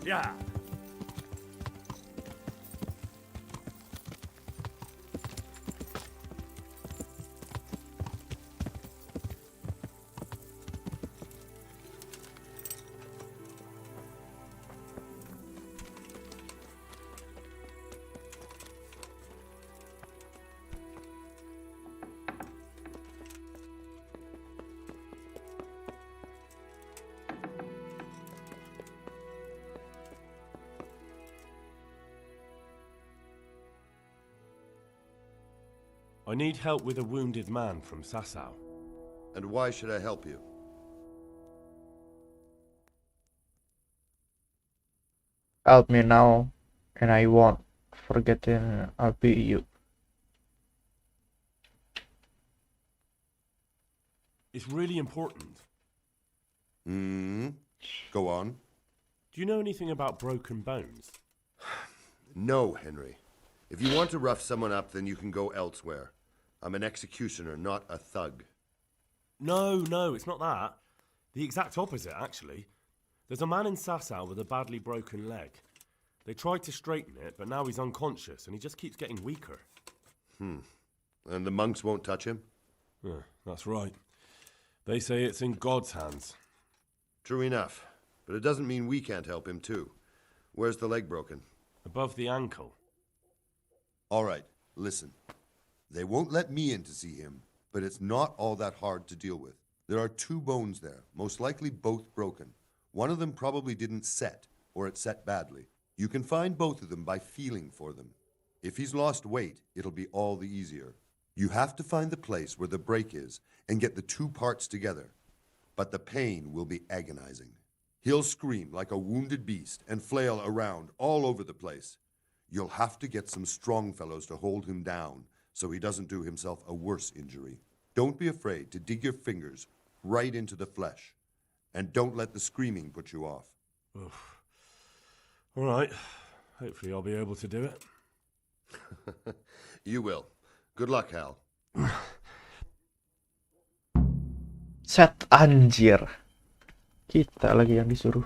[SPEAKER 7] Yeah.
[SPEAKER 9] I need help with a wounded man from Sasau.
[SPEAKER 15] And why should I help you?
[SPEAKER 1] Help me now, and I won't forget it. I'll be you.
[SPEAKER 9] It's really important.
[SPEAKER 15] Go on.
[SPEAKER 9] Do you know anything about broken bones?
[SPEAKER 15] No, Henry. If you want to rough someone up, then you can go elsewhere. I'm an executioner, not a thug.
[SPEAKER 9] No, it's not that. The exact opposite, actually. There's a man in Sasau with a badly broken leg. They tried to straighten it, but now he's unconscious and he just keeps getting weaker.
[SPEAKER 15] And the monks won't touch him?
[SPEAKER 9] Yeah, that's right. They say it's in God's hands.
[SPEAKER 15] True enough. But it doesn't mean we can't help him, too. Where's the leg broken?
[SPEAKER 9] Above the ankle.
[SPEAKER 15] All right, listen. They won't let me in to see him, but it's not all that hard to deal with. There are 2 bones there, most likely both broken. One of them probably didn't set, or it set badly. You can find both of them by feeling for them. If he's lost weight, it'll be all the easier. You have to find the place where the break is and get the 2 parts together. But the pain will be agonizing. He'll scream like a wounded beast and flail around all over the place. You'll have to get some strong fellows to hold him down so he doesn't do himself a worse injury. Don't be afraid to dig your fingers right into the flesh. And don't let the screaming put you off.
[SPEAKER 9] Oof. All right. Hopefully I'll be able to do it.
[SPEAKER 15] You will. Good luck, Hal.
[SPEAKER 1] Set anjir. Kita lagi yang disuruh.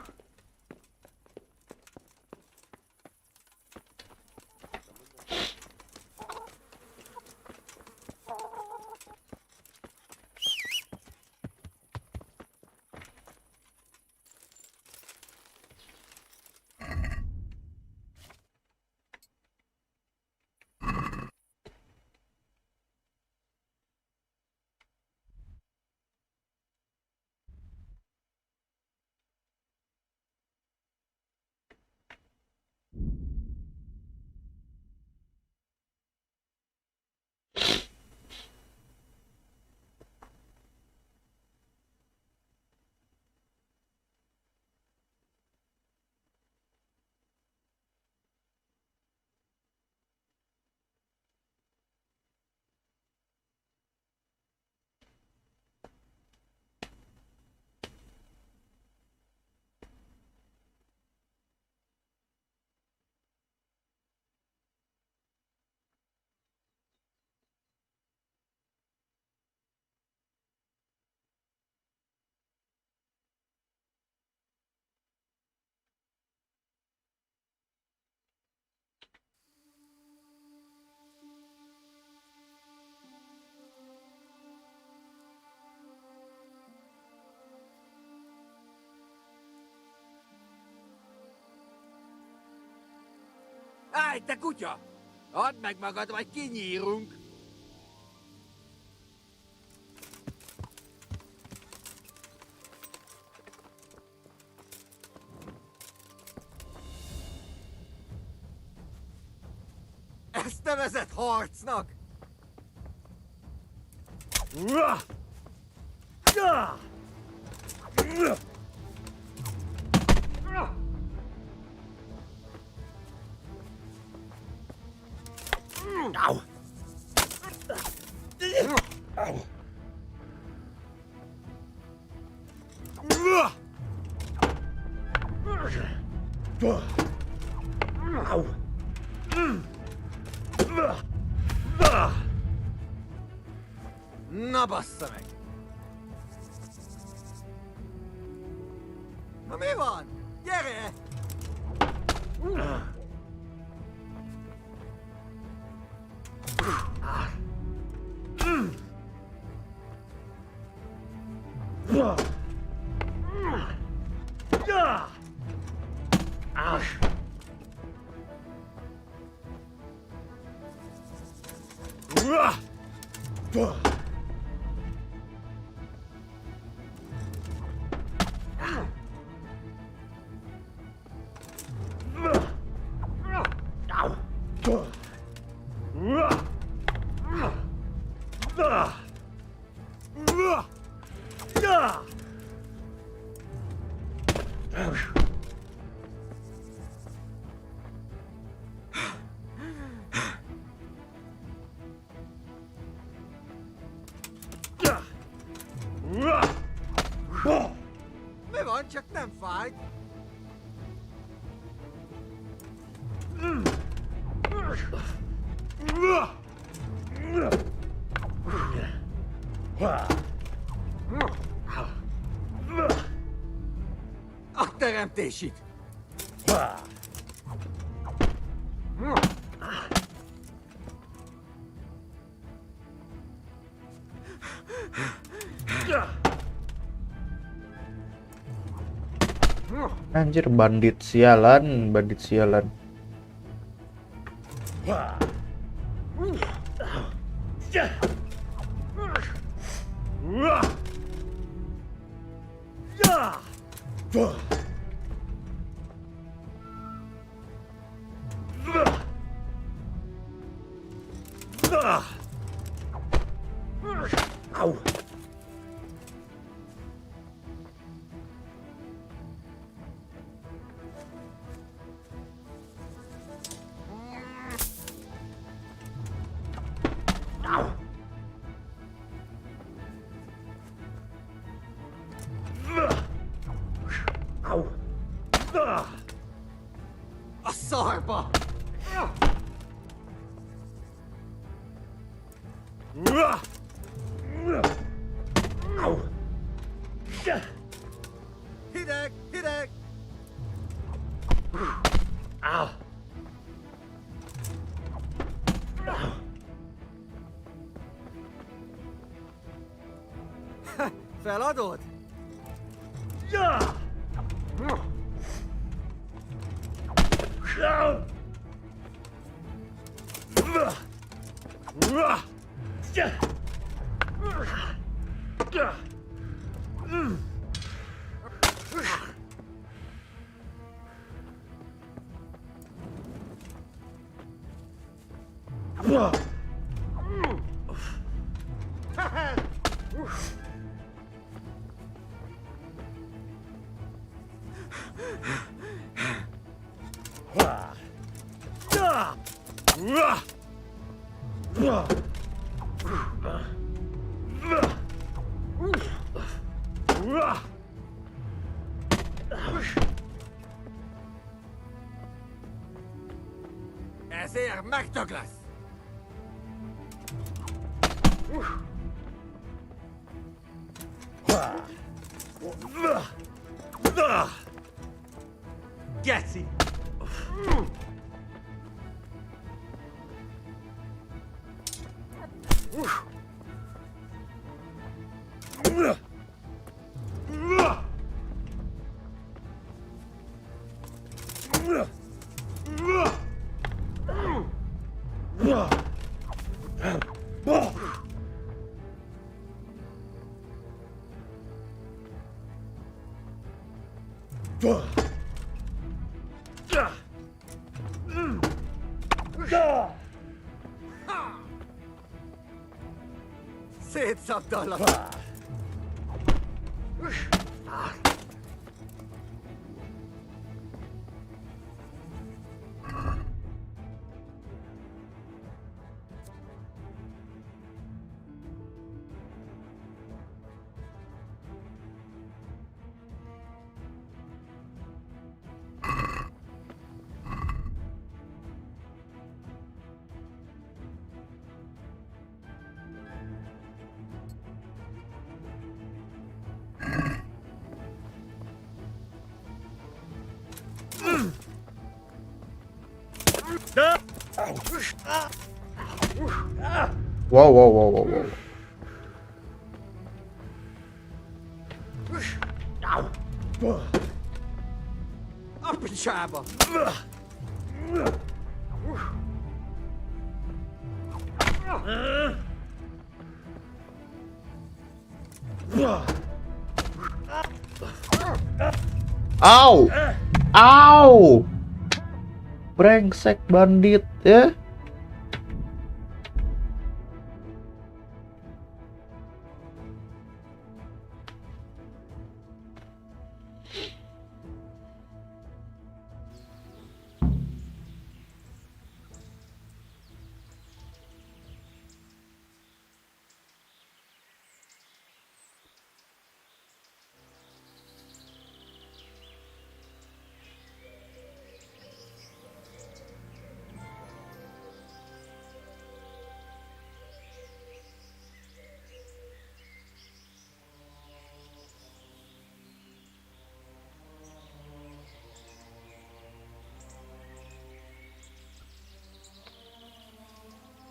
[SPEAKER 7] Állj, te kutya! Add meg magad, vagy kinyírunk! Ezt nevezett harcnak?
[SPEAKER 10] Ow!
[SPEAKER 7] Ow! Na bassza meg! Na mi van? Gyere! Mi van, csak nem fáj? A teremtését!
[SPEAKER 1] Anjir, bandit sialan, bandit sialan.
[SPEAKER 7] Au! Au! A szarba! Au! Hideg! Hideg! Au! Feladod? Ja! Ezért megtök lesz! Geci! Szétszabdallak!
[SPEAKER 1] Wow, wow, wow, wow, wow.
[SPEAKER 7] A picsába!
[SPEAKER 1] Au! Au! Brengsek bandit ya.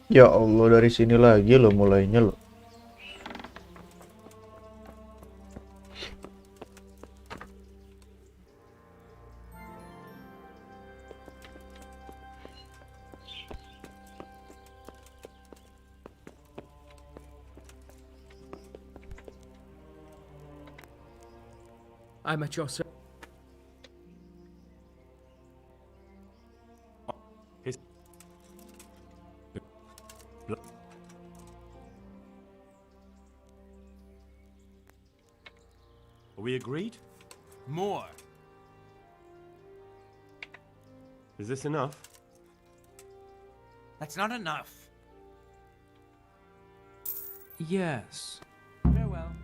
[SPEAKER 1] Ya Allah, dari sini lagi lo mulainya lo.
[SPEAKER 14] I'm at your service.
[SPEAKER 9] Are we agreed?
[SPEAKER 7] More.
[SPEAKER 9] Is this enough?
[SPEAKER 7] That's not enough.
[SPEAKER 14] Yes.
[SPEAKER 13] Farewell.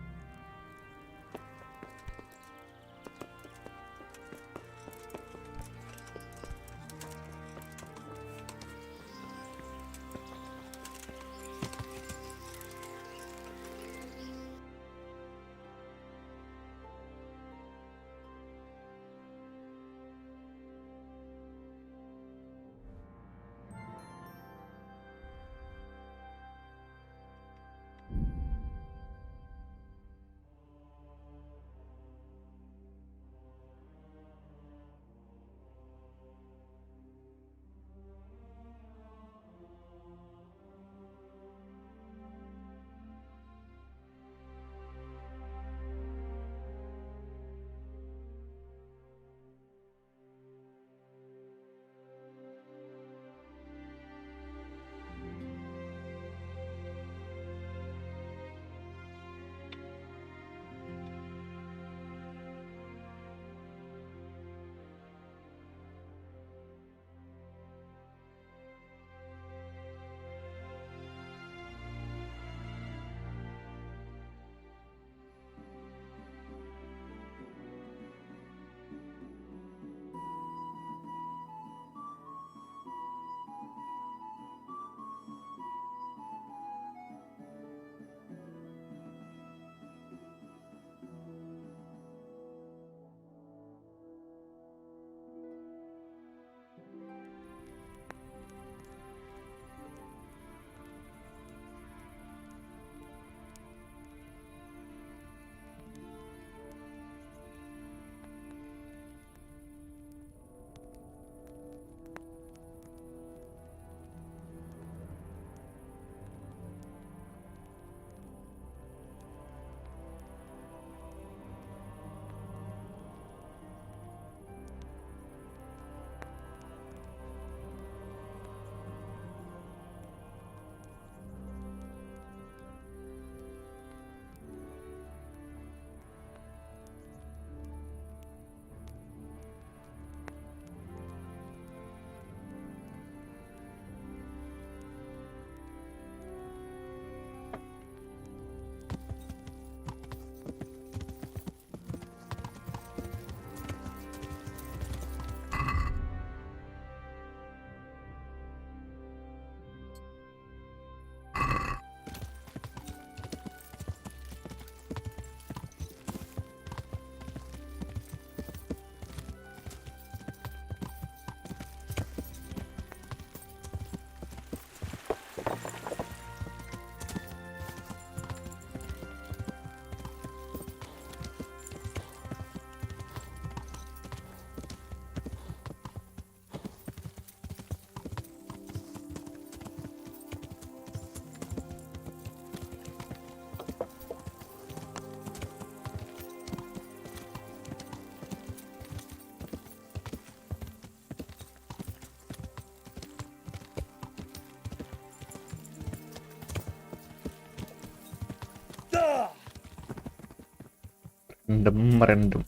[SPEAKER 1] Random.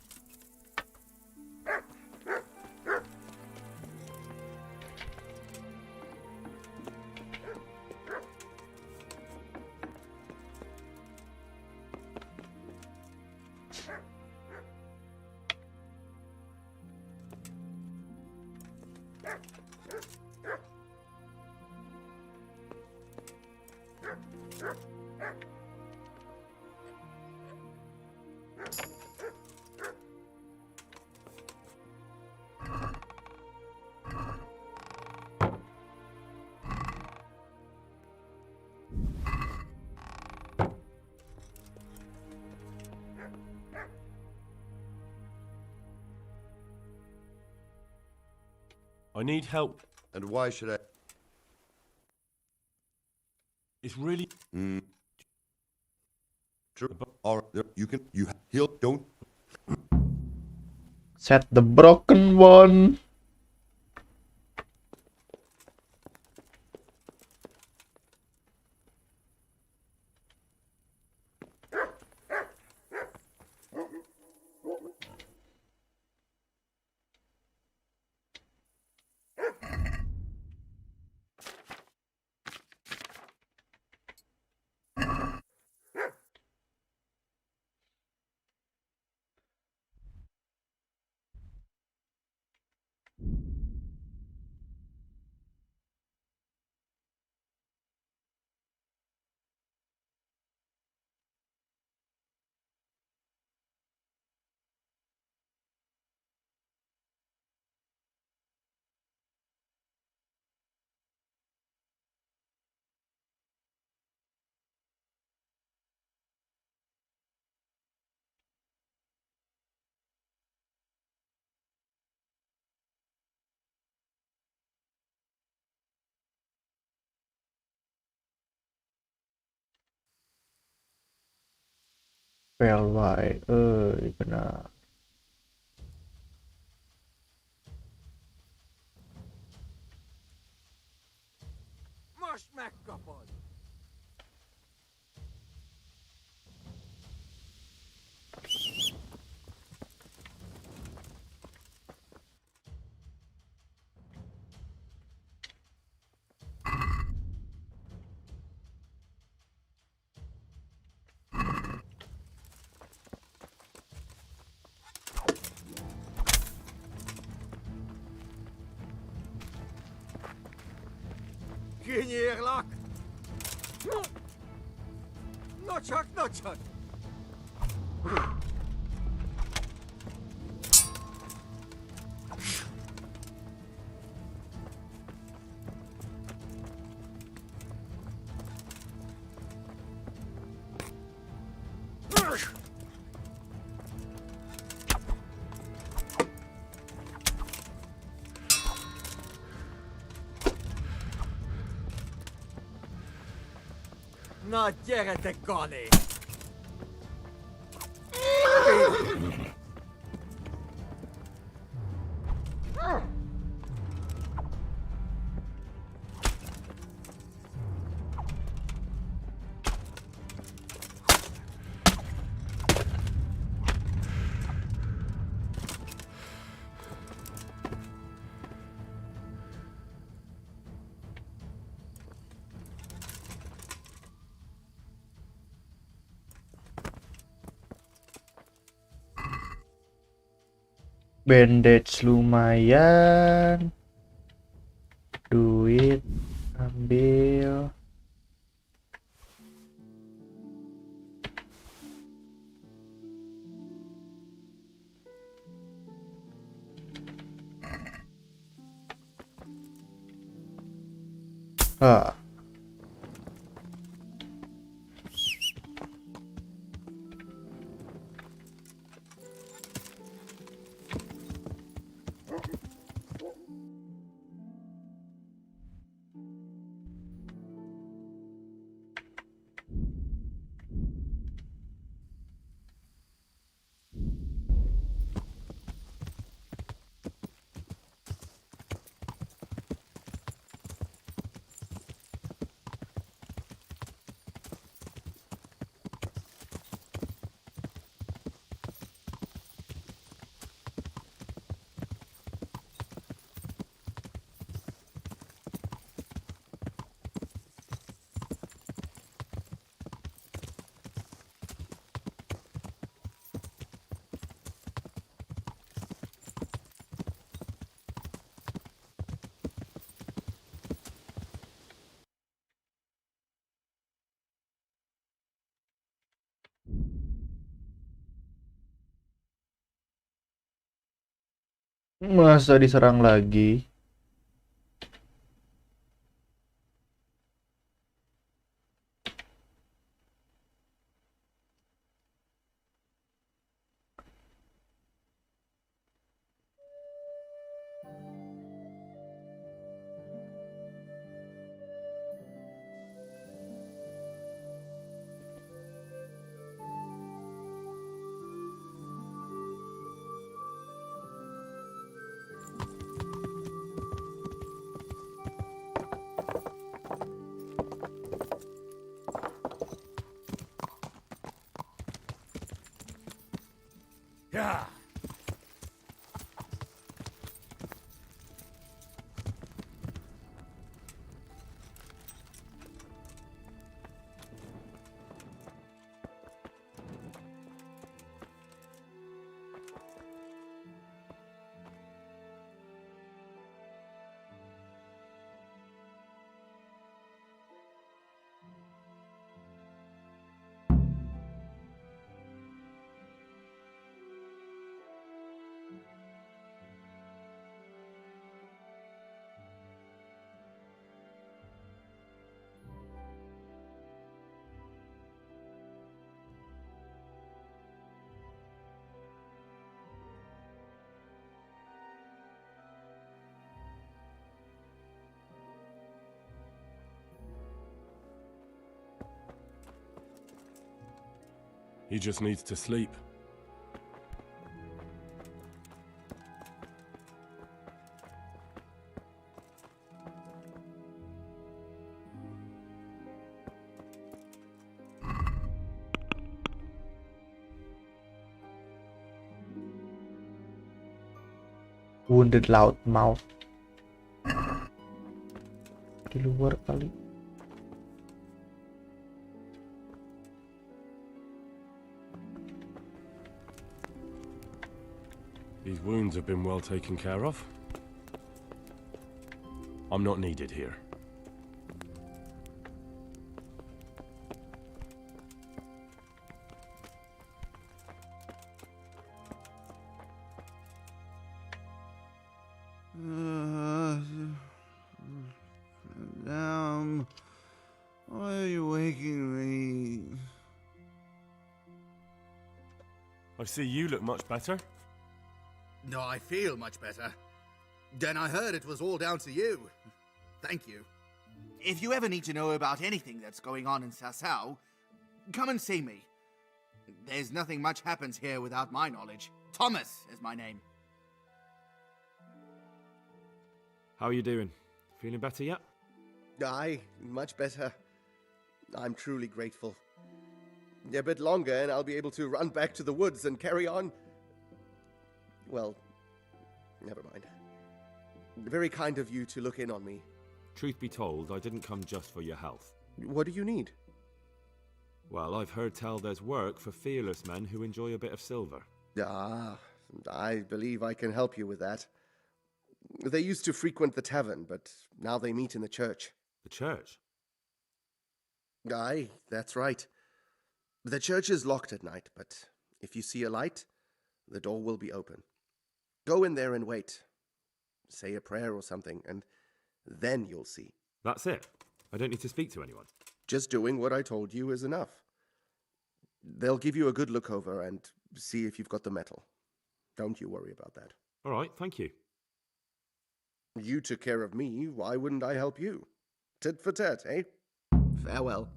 [SPEAKER 9] I need help.
[SPEAKER 15] And why should I?
[SPEAKER 9] It's really...
[SPEAKER 15] True. All right. He'll, don't.
[SPEAKER 1] Set the broken one. Railway, benar.
[SPEAKER 7] Mash mac kapal. Kinyeerlak. Notchak, notchak. Na gyere, Kali!
[SPEAKER 1] Bandage lumayan. Duit ambil. Ah. Masa diserang lagi?
[SPEAKER 7] Yeah.
[SPEAKER 9] He just needs to sleep.
[SPEAKER 1] Wounded loud mouth. Di luar kali.
[SPEAKER 9] These wounds have been well taken care of. I'm not needed here.
[SPEAKER 16] Why are you waking me?
[SPEAKER 9] I see you look much better.
[SPEAKER 7] No, I feel much better. Then I heard it was all down to you. Thank you. If you ever need to know about anything that's going on in Sasau, come and see me. There's nothing much happens here without my knowledge. Thomas is my name.
[SPEAKER 4] How are you doing? Feeling better yet?
[SPEAKER 17] Aye, much better. I'm truly grateful. A bit longer and I'll be able to run back to the woods and carry on. Well, never mind. Very kind of you to look in on me.
[SPEAKER 4] Truth be told, I didn't come just for your health.
[SPEAKER 17] What do you need?
[SPEAKER 4] Well, I've heard tell there's work for fearless men who enjoy a bit of silver.
[SPEAKER 17] Ah, I believe I can help you with that. They used to frequent the tavern, but now they meet in the church.
[SPEAKER 4] The church?
[SPEAKER 17] Aye, that's right. The church is locked at night, but if you see a light, the door will be open. Go in there and wait. Say a prayer or something, and then you'll see.
[SPEAKER 4] That's it? I don't need to speak to anyone?
[SPEAKER 17] Just doing what I told you is enough. They'll give you a good look over and see if you've got the metal. Don't you worry about that.
[SPEAKER 4] All right, thank you.
[SPEAKER 17] You took care of me, why wouldn't I help you? Tit for tat, eh? Farewell.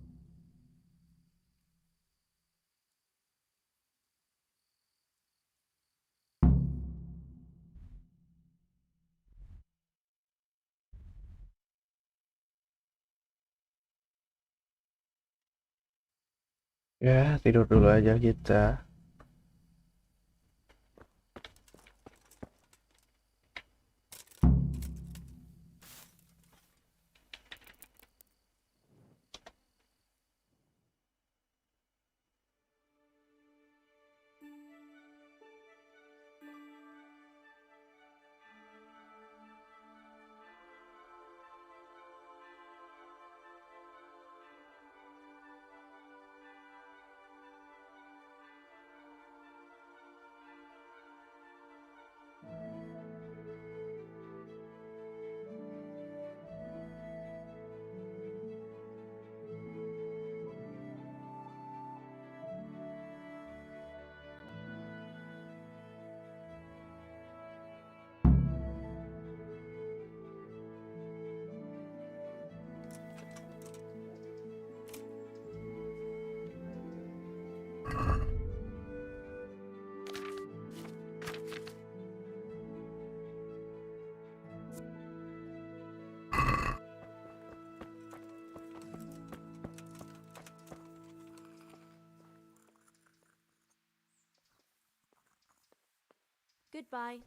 [SPEAKER 1] Ya, tidur dulu aja kita.
[SPEAKER 11] Goodbye.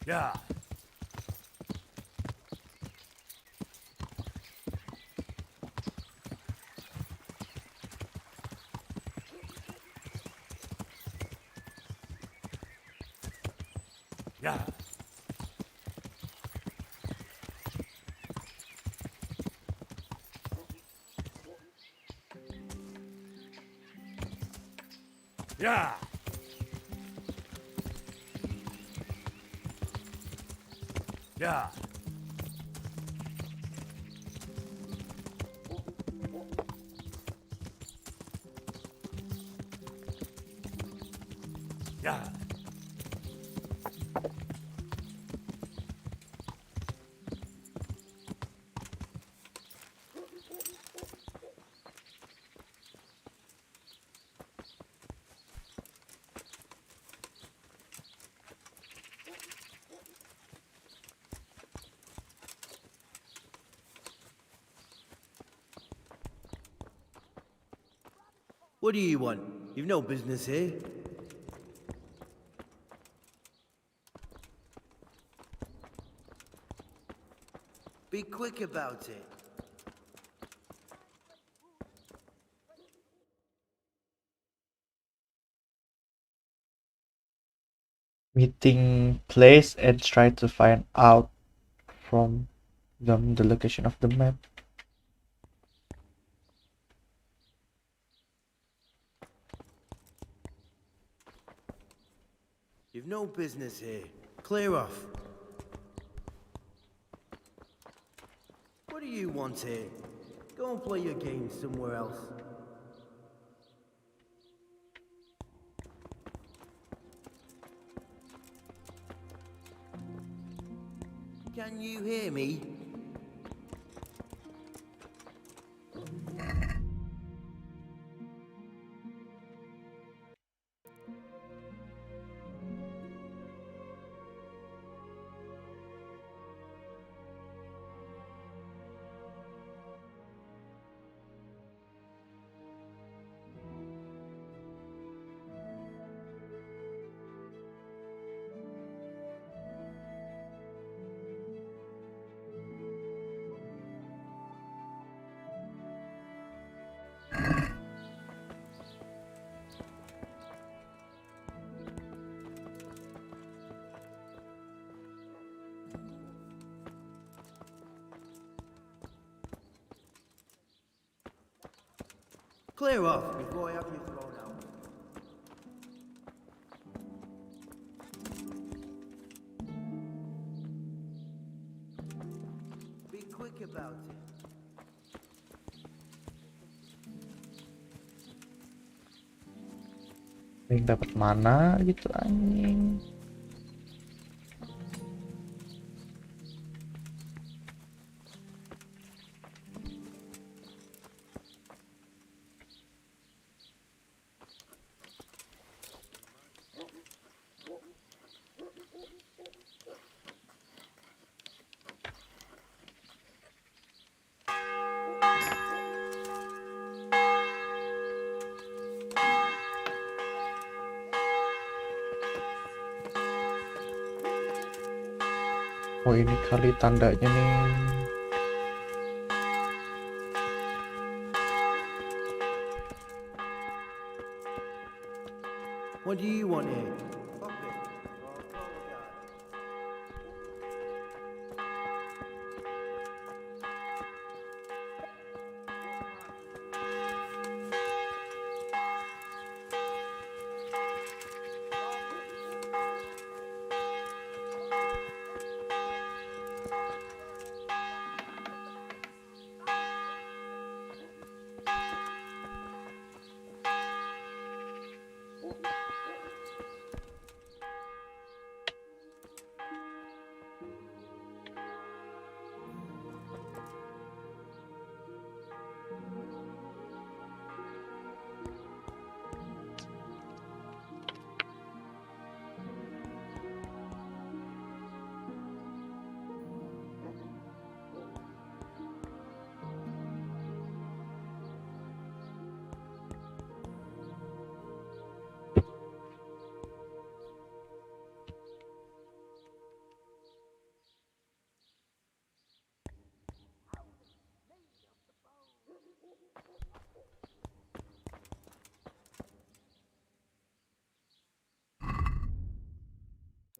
[SPEAKER 10] Yeah. Yeah. Yeah. Yeah. Yeah.
[SPEAKER 18] What do you want? You've no business here. Be quick about it.
[SPEAKER 1] Meeting place and try to find out from them the location of the map.
[SPEAKER 18] You've no business here. Clear off. What do you want here? Go and play your game somewhere else. Can you hear me? Clear off before I have you thrown out. Be quick about it.
[SPEAKER 1] Ini dapat mana gitu anjing. Oh ini kali tandanya nih.
[SPEAKER 18] What do you want here?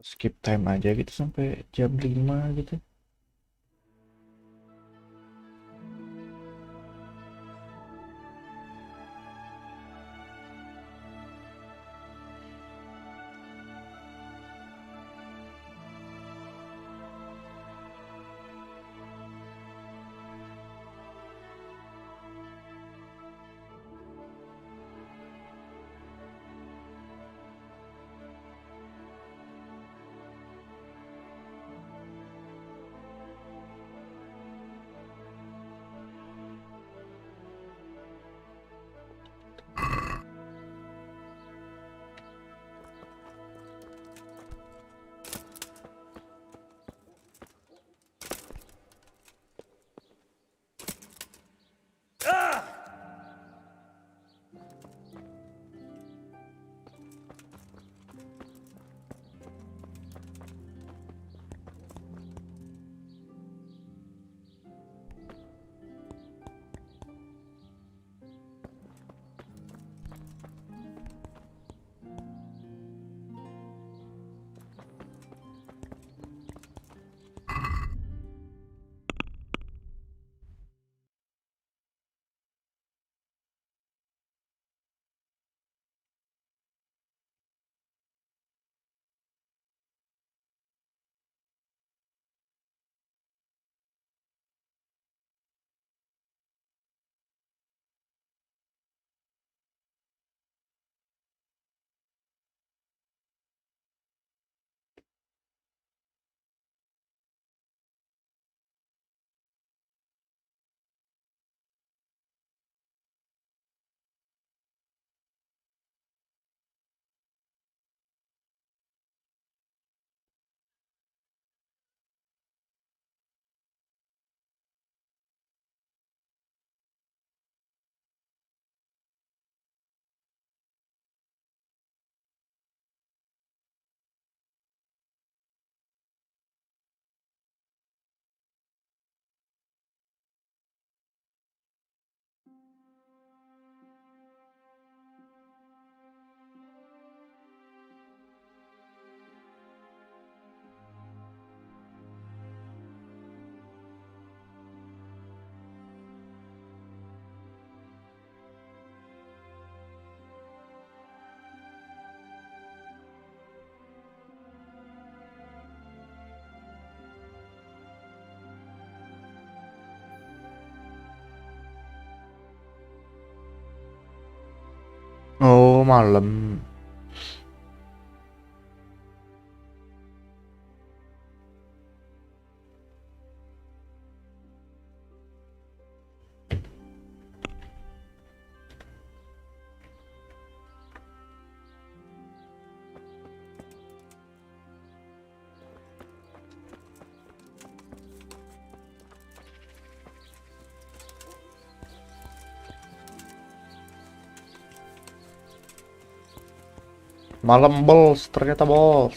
[SPEAKER 1] Skip time aja gitu sampai jam 5 gitu. Oh, malam. Malam bos, ternyata bos.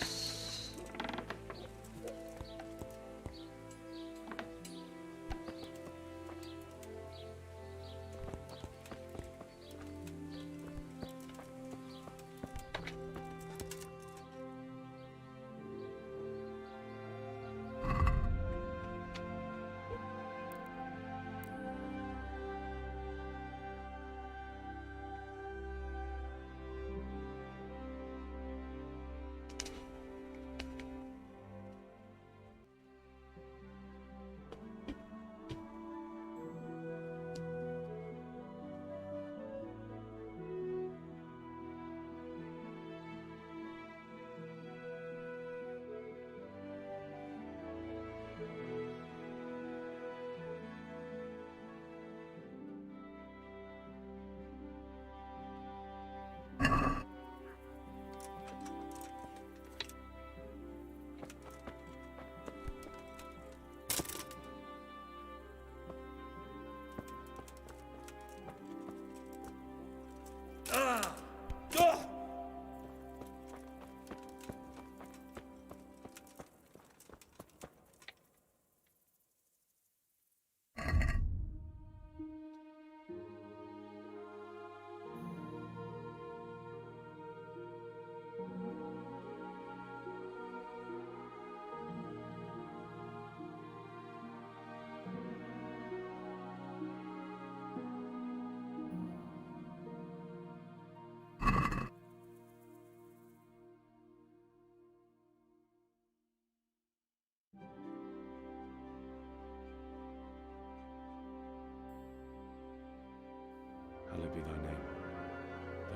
[SPEAKER 9] Hallowed be thy name.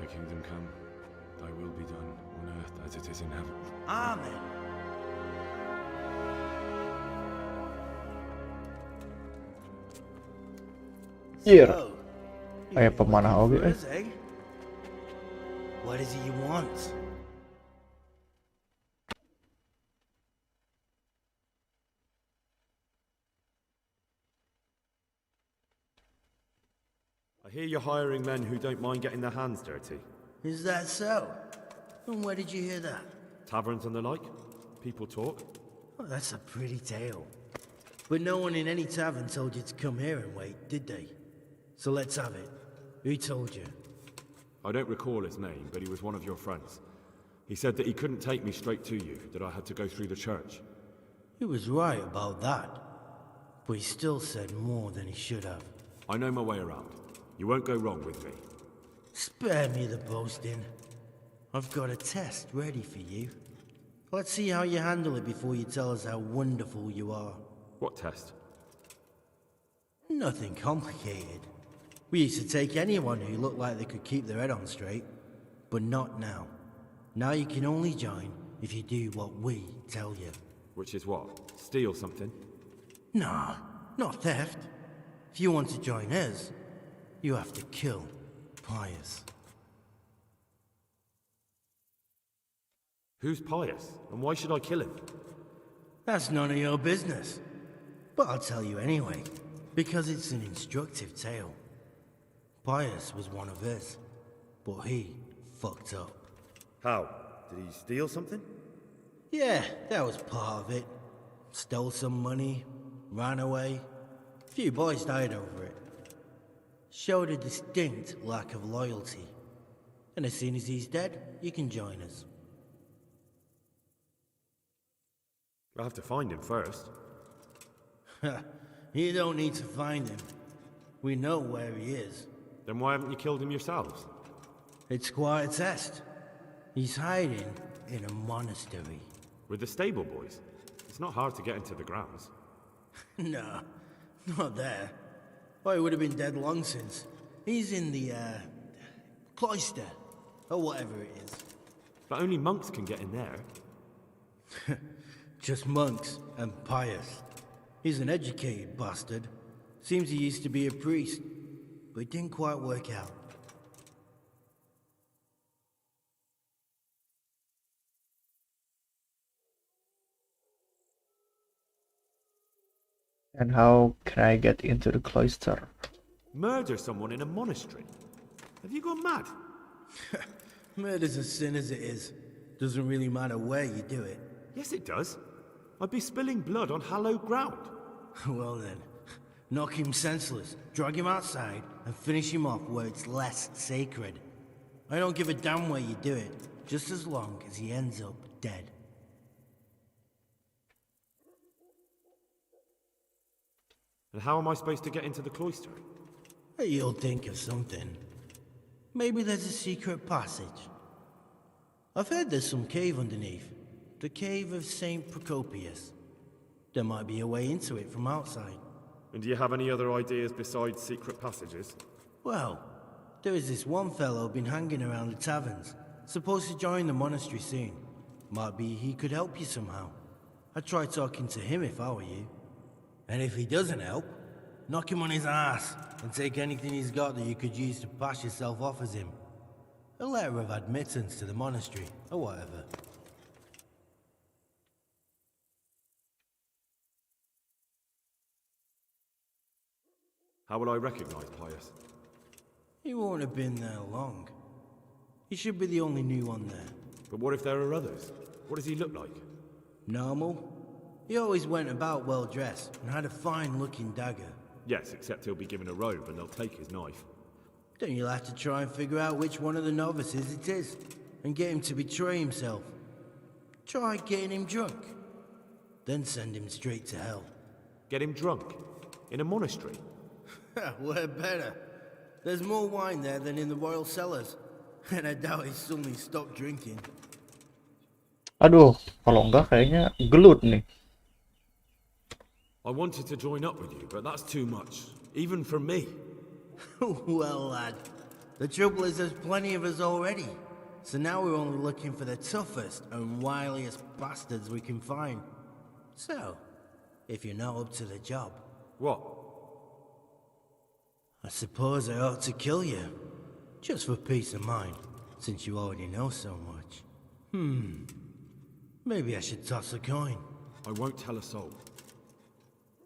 [SPEAKER 9] Thy kingdom come, thy will be done, on earth as it is in heaven.
[SPEAKER 18] Amen.
[SPEAKER 1] Here.
[SPEAKER 18] So,
[SPEAKER 1] Kayak pemanah oge.
[SPEAKER 18] Where is it? What is it you want?
[SPEAKER 4] I hear you're hiring men who don't mind getting their hands dirty.
[SPEAKER 18] Is that so? And where did you hear that?
[SPEAKER 4] Taverns and the like? People talk?
[SPEAKER 18] Oh, that's a pretty tale. But no one in any tavern told you to come here and wait, did they? So let's have it. Who told you?
[SPEAKER 4] I don't recall his name, but he was one of your friends. He said that he couldn't take me straight to you, that I had to go through the church.
[SPEAKER 18] He was right about that. But he still said more than he should have.
[SPEAKER 4] I know my way around. You won't go wrong with me.
[SPEAKER 18] Spare me the boasting. I've got a test ready for you. Let's see how you handle it before you tell us how wonderful you are.
[SPEAKER 4] What test?
[SPEAKER 18] Nothing complicated. We used to take anyone who looked like they could keep their head on straight. But not now. Now you can only join if you do what we tell you.
[SPEAKER 4] Which is what? Steal something?
[SPEAKER 18] Nah, not theft. If you want to join us, you have to kill Pius.
[SPEAKER 4] Who's Pius? And why should I kill him?
[SPEAKER 18] That's none of your business. But I'll tell you anyway, because it's an instructive tale. Pius was one of us, but he fucked up.
[SPEAKER 4] How? Did he steal something?
[SPEAKER 18] Yeah, that was part of it. Stole some money, ran away. A few boys died over it. Showed a distinct lack of loyalty. And as soon as he's dead, you can join us.
[SPEAKER 4] I'll have to find him first.
[SPEAKER 18] You don't need to find him. We know where he is.
[SPEAKER 4] Then why haven't you killed him yourselves?
[SPEAKER 18] It's quite a test. He's hiding in a monastery.
[SPEAKER 4] With the stable boys? It's not hard to get into the grounds.
[SPEAKER 18] No, not there. Oh, he would have been dead long since. He's in the, cloister. Or whatever it is.
[SPEAKER 4] But only monks can get in there.
[SPEAKER 18] Just monks and Pius. He's an educated bastard. Seems he used to be a priest, but it didn't quite work out.
[SPEAKER 1] And how can I get into the cloister?
[SPEAKER 4] Murder someone in a monastery? Have you gone mad?
[SPEAKER 18] Murder's a sin as it is. Doesn't really matter where you do it.
[SPEAKER 4] Yes, it does. I'd be spilling blood on hallowed ground.
[SPEAKER 18] Well then, knock him senseless, drag him outside, and finish him off where it's less sacred. I don't give a damn where you do it, just as long as he ends up dead.
[SPEAKER 4] And how am I supposed to get into the cloister?
[SPEAKER 18] You'll think of something. Maybe there's a secret passage. I've heard there's some cave underneath. The cave of St. Procopius. There might be a way into it from outside.
[SPEAKER 4] And do you have any other ideas besides secret passages?
[SPEAKER 18] Well, there is this one fellow been hanging around the taverns. Supposed to join the monastery soon. Might be he could help you somehow. I'd try talking to him if I were you. And if he doesn't help, knock him on his ass and take anything he's got that you could use to pass yourself off as him. A letter of admittance to the monastery, or whatever.
[SPEAKER 4] How will I recognize Pius?
[SPEAKER 18] He won't have been there long. He should be the only new one there.
[SPEAKER 4] But what if there are others? What does he look like?
[SPEAKER 18] Normal. He always went about well dressed and had a fine looking dagger.
[SPEAKER 4] Yes, except he'll be given a robe and they'll take his knife.
[SPEAKER 18] Then you'll have to try and figure out which one of the novices it is, and get him to betray himself. Try getting him drunk, then send him straight to hell.
[SPEAKER 4] Get him drunk? In a monastery?
[SPEAKER 18] We're better. There's more wine there than in the royal cellars, and I doubt he's suddenly stopped drinking.
[SPEAKER 1] Aduh, kalau enggak kayaknya gelut nih.
[SPEAKER 4] I wanted to join up with you, but that's too much, even for me.
[SPEAKER 18] Well, lad, the trouble is there's plenty of us already. So now we're only looking for the toughest and wiliest bastards we can find. So, if you're not up to the job...
[SPEAKER 4] What?
[SPEAKER 18] I suppose I ought to kill you. Just for peace of mind, since you already know so much. Maybe I should toss a coin.
[SPEAKER 4] I won't tell a soul.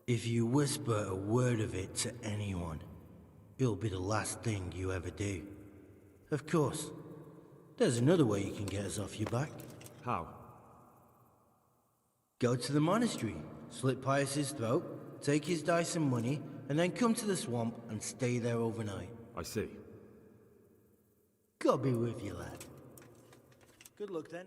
[SPEAKER 18] If you whisper a word of it to anyone, it'll be the last thing you ever do. Of course, there's another way you can get us off your back.
[SPEAKER 4] How?
[SPEAKER 18] Go to the monastery, slit Pius's throat, take his dice and money, and then come to the swamp and stay there overnight.
[SPEAKER 4] I see.
[SPEAKER 18] God be with you, lad. Good luck then.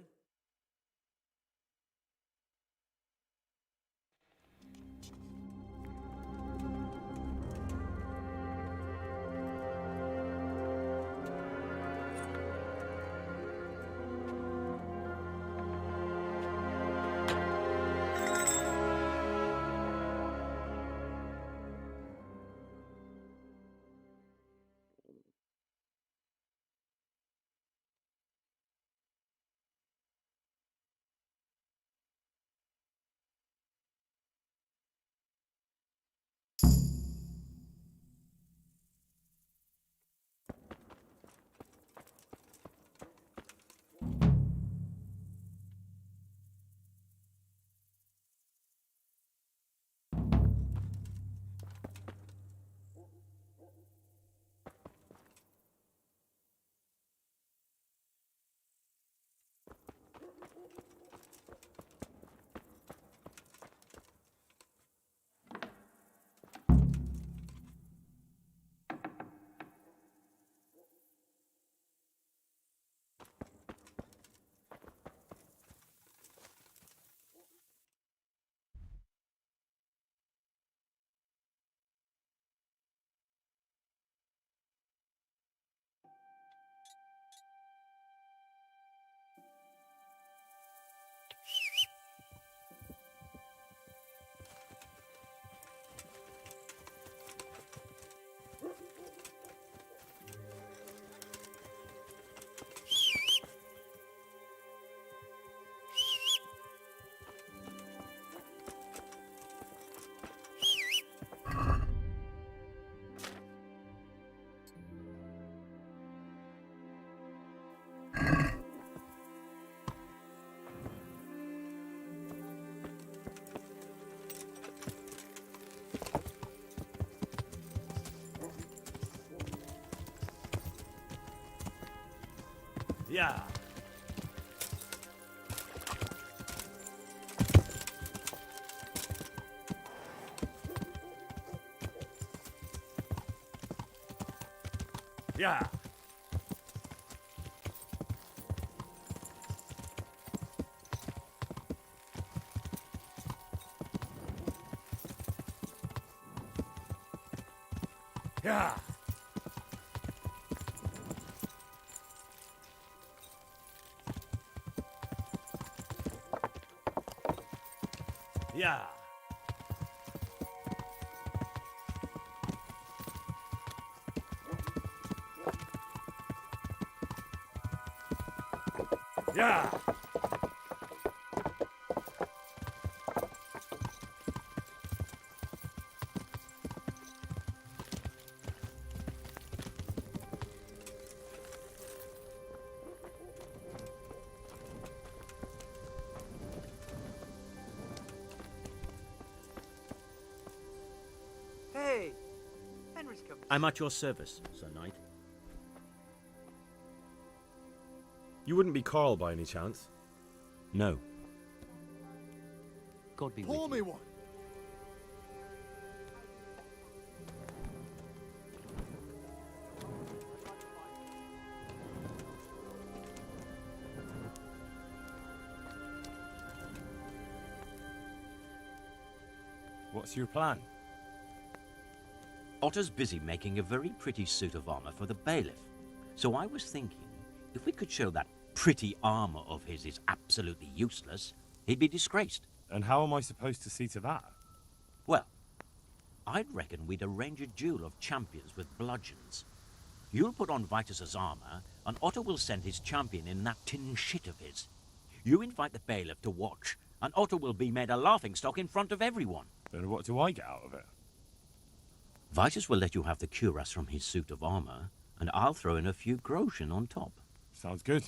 [SPEAKER 10] Yeah.
[SPEAKER 4] Yeah. Yeah. Yeah. Yeah.
[SPEAKER 19] Hey, Henry's coming.
[SPEAKER 20] I'm at your service, Sir Knight.
[SPEAKER 4] You wouldn't be Carl by any chance?
[SPEAKER 20] No. God be with
[SPEAKER 19] Pour
[SPEAKER 20] you.
[SPEAKER 19] me one.
[SPEAKER 9] What's your plan?
[SPEAKER 20] Otter's busy making a very pretty suit of armor for the bailiff. So I was thinking, if we could show that pretty armor of his is absolutely useless, he'd be disgraced.
[SPEAKER 9] And how am I supposed to see to that?
[SPEAKER 20] Well, I'd reckon we'd arrange a duel of champions with bludgeons. You'll put on Vitus's armor, and Otter will send his champion in that tin shit of his. You invite the bailiff to watch, and Otter will be made a laughingstock in front of everyone.
[SPEAKER 9] Then what do I get out of it?
[SPEAKER 20] Vitus will let you have the cuirass from his suit of armor, and I'll throw in a few groschen on top.
[SPEAKER 9] Sounds good.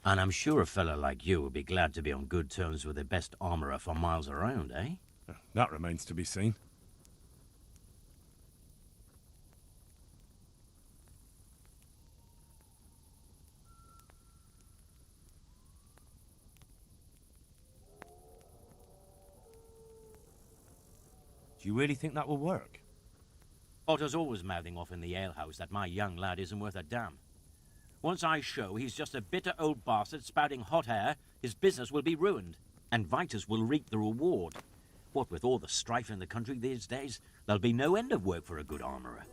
[SPEAKER 20] And I'm sure a fella like you will be glad to be on good terms with the best armorer for miles around, eh?
[SPEAKER 9] That remains to be seen. Do you really think that will work?
[SPEAKER 20] Otter's always mouthing off in the alehouse that my young lad isn't worth a damn. Once I show he's just a bitter old bastard spouting hot air, his business will be ruined, and Vitus will reap the reward. What with all the strife in the country these days, there'll be no end of work for a good armourer.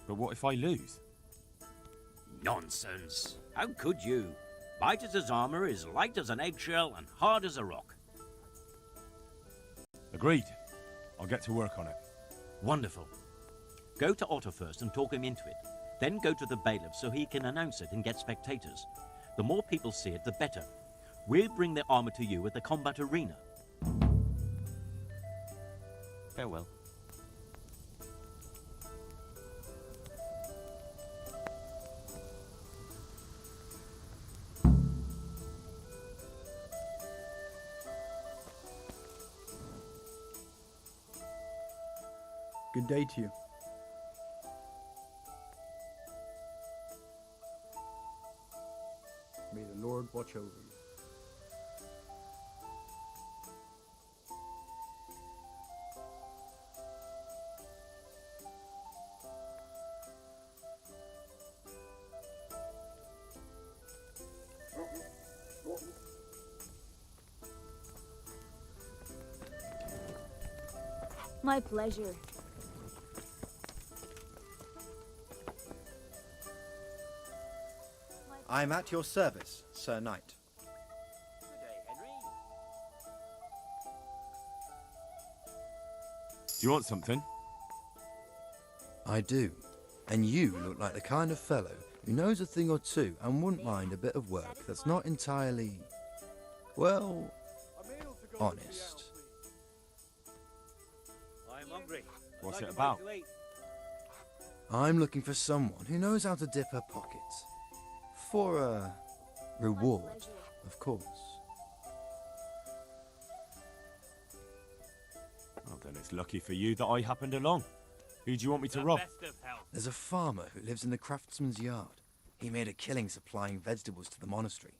[SPEAKER 9] But what if I lose?
[SPEAKER 20] Nonsense! How could you? Vitus's armour is light as an eggshell and hard as a rock.
[SPEAKER 9] Agreed. I'll get to work on it.
[SPEAKER 20] Wonderful. Go to Otter first and talk him into it. Then go to the bailiff so he can announce it and get spectators. The more people see it, the better. We'll bring the armor to you at the combat arena. Farewell.
[SPEAKER 3] Good day to you. May the Lord watch over you.
[SPEAKER 21] My pleasure.
[SPEAKER 22] I'm at your service, Sir Knight.
[SPEAKER 9] Do you want something?
[SPEAKER 23] I do. And you look like the kind of fellow who knows a thing or two and wouldn't mind a bit of work that's not entirely, well, honest.
[SPEAKER 20] I'm hungry.
[SPEAKER 9] What's it about?
[SPEAKER 23] I'm looking for someone who knows how to dip her pockets. For a reward, of course.
[SPEAKER 9] Oh, then it's lucky for you that I happened along. Who do you want me to rob?
[SPEAKER 23] There's a farmer who lives in the craftsman's yard. He made a killing supplying vegetables to the monastery.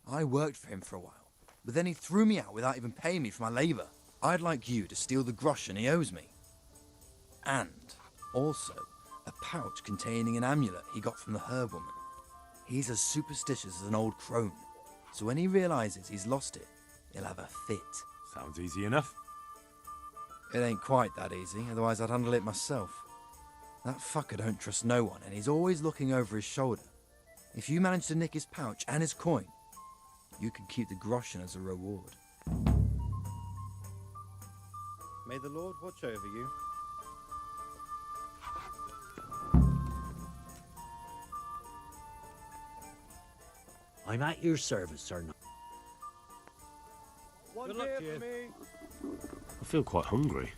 [SPEAKER 23] I worked for him for a while, but then he threw me out without even paying me for my labour. I'd like you to steal the groschen he owes me. and also a pouch containing an amulet he got from the herb woman. He's as superstitious as an old crone, so when he realizes he's lost it, he'll have a fit.
[SPEAKER 9] Sounds easy enough.
[SPEAKER 23] It ain't quite that easy, otherwise I'd handle it myself. That fucker don't trust no one, and he's always looking over his shoulder. If you manage to nick his pouch and his coin, you can keep the groschen as a reward.
[SPEAKER 22] May the Lord watch over you.
[SPEAKER 2] I'm at your service, Sir Knight.
[SPEAKER 12] One
[SPEAKER 9] luck
[SPEAKER 12] beer
[SPEAKER 9] to you.
[SPEAKER 12] for me.
[SPEAKER 9] I feel quite hungry.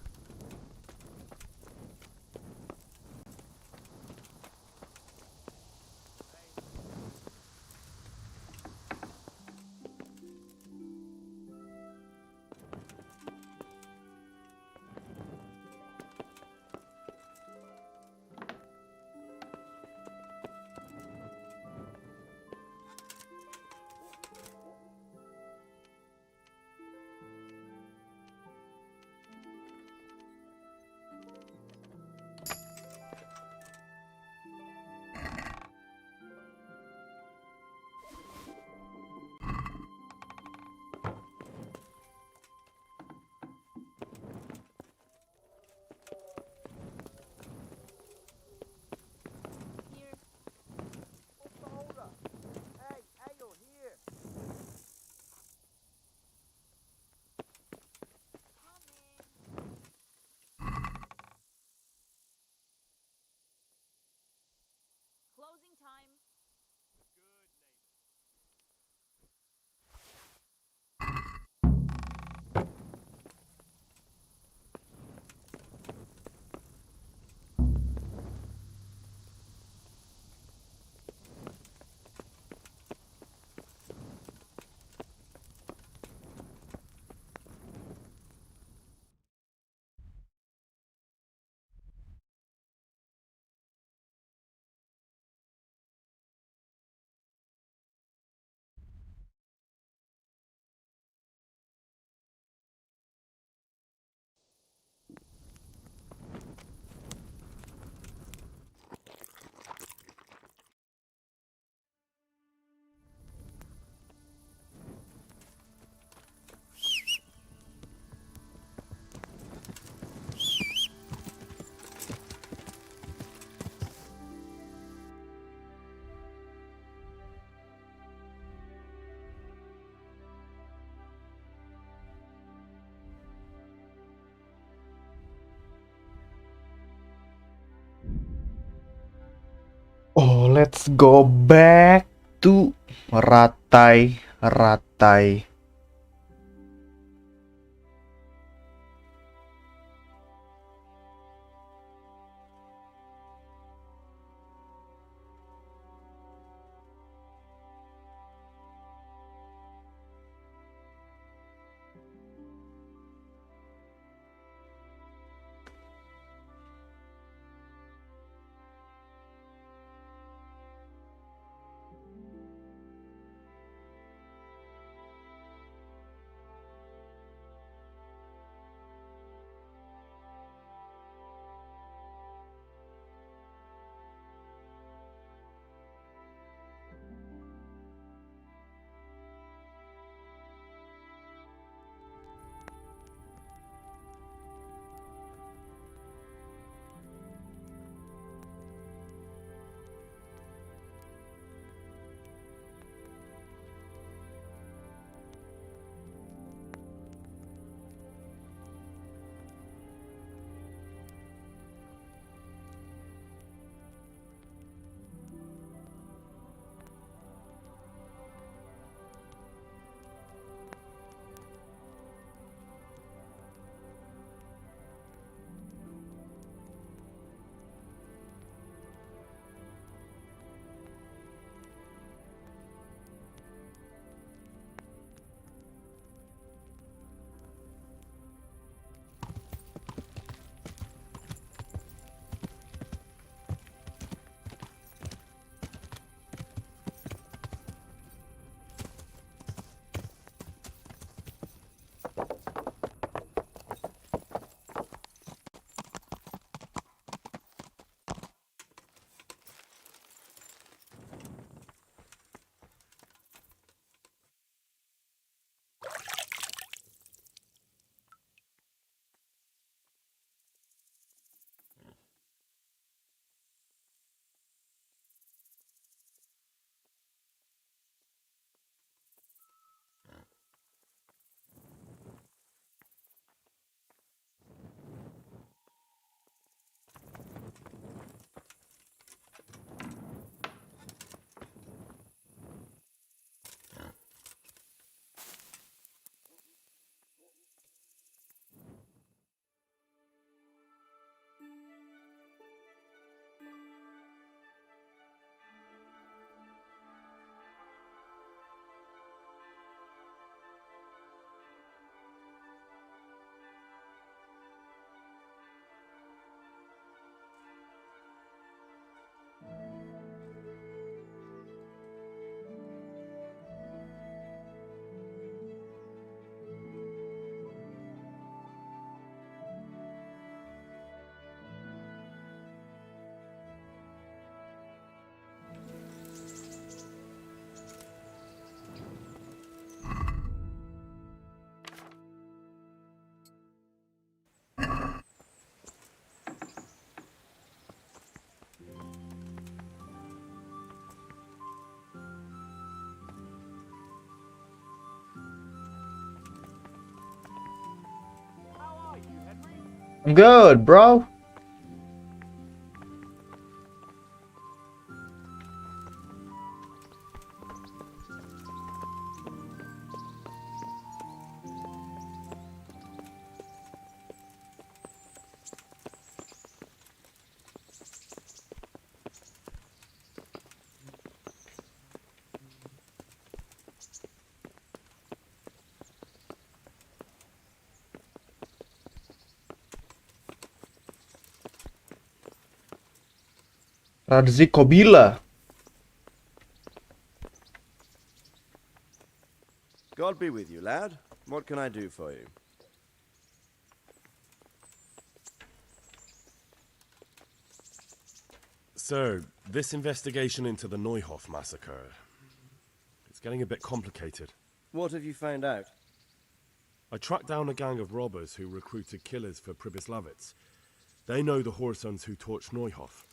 [SPEAKER 6] Closing time.
[SPEAKER 1] Oh, let's go back to Ratai Ratai. I'm good, bro. Radzi Kobila.
[SPEAKER 5] God be with you, lad. What can I do for you?
[SPEAKER 9] Sir, this investigation into the Neuhof massacre, it's getting a bit complicated.
[SPEAKER 5] What have you found out?
[SPEAKER 9] I tracked down a gang of robbers who recruited killers for Pribyslavitz. They know the Horsons who torched Neuhof.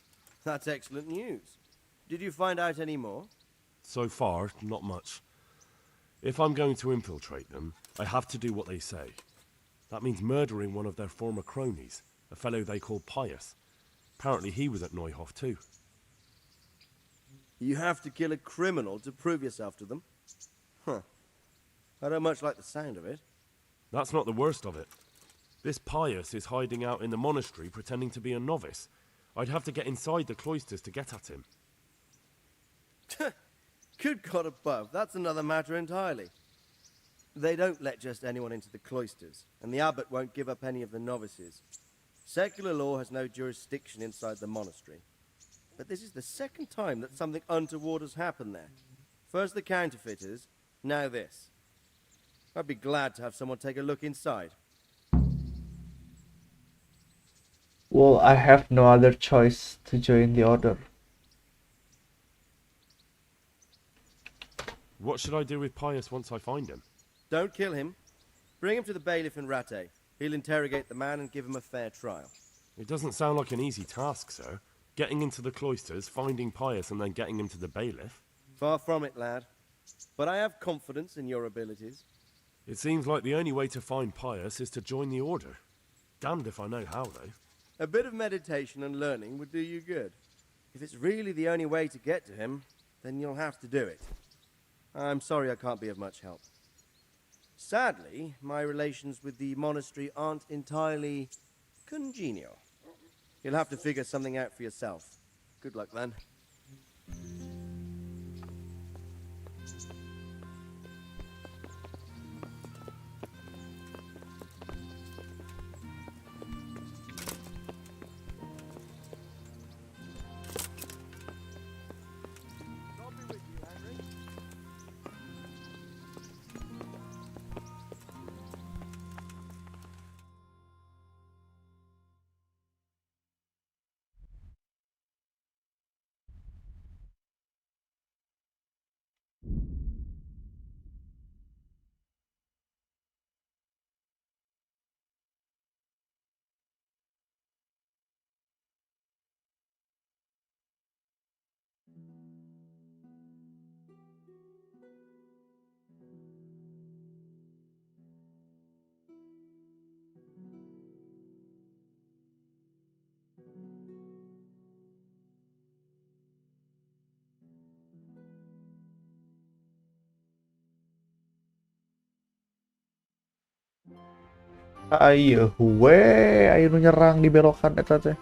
[SPEAKER 5] That's excellent news. Did you find out any more?
[SPEAKER 9] So far, not much. If I'm going to infiltrate them, I have to do what they say. That means murdering one of their former cronies, a fellow they call Pius. Apparently he was at Neuhof too.
[SPEAKER 5] You have to kill a criminal to prove yourself to them? Huh. I don't much like the sound of it.
[SPEAKER 9] That's not the worst of it. This Pius is hiding out in the monastery pretending to be a novice. I'd have to get inside the cloisters to get at him.
[SPEAKER 5] Good God above, that's another matter entirely. They don't let just anyone into the cloisters, and the abbot won't give up any of the novices. Secular law has no jurisdiction inside the monastery. But this is the second time that something untoward has happened there. First the counterfeiters, now this. I'd be glad to have someone take a look inside.
[SPEAKER 1] Well, I have no other choice to join the order.
[SPEAKER 9] What should I do with Pius once I find him?
[SPEAKER 5] Don't kill him. Bring him to the bailiff in Rattay. He'll interrogate the man and give him a fair trial.
[SPEAKER 9] It doesn't sound like an easy task, sir. Getting into the cloisters, finding Pius, and then getting him to the bailiff.
[SPEAKER 5] Far from it, lad. But I have confidence in your abilities.
[SPEAKER 9] It seems like the only way to find Pius is to join the order. Damned if I know how, though.
[SPEAKER 5] A bit of meditation and learning would do you good. If it's really the only way to get to him, then you'll have to do it. I'm sorry I can't be of much help. Sadly, my relations with the monastery aren't entirely congenial. You'll have to figure something out for yourself. Good luck, then.
[SPEAKER 1] Ayo, ayo nu nyerang di belokan eta teh.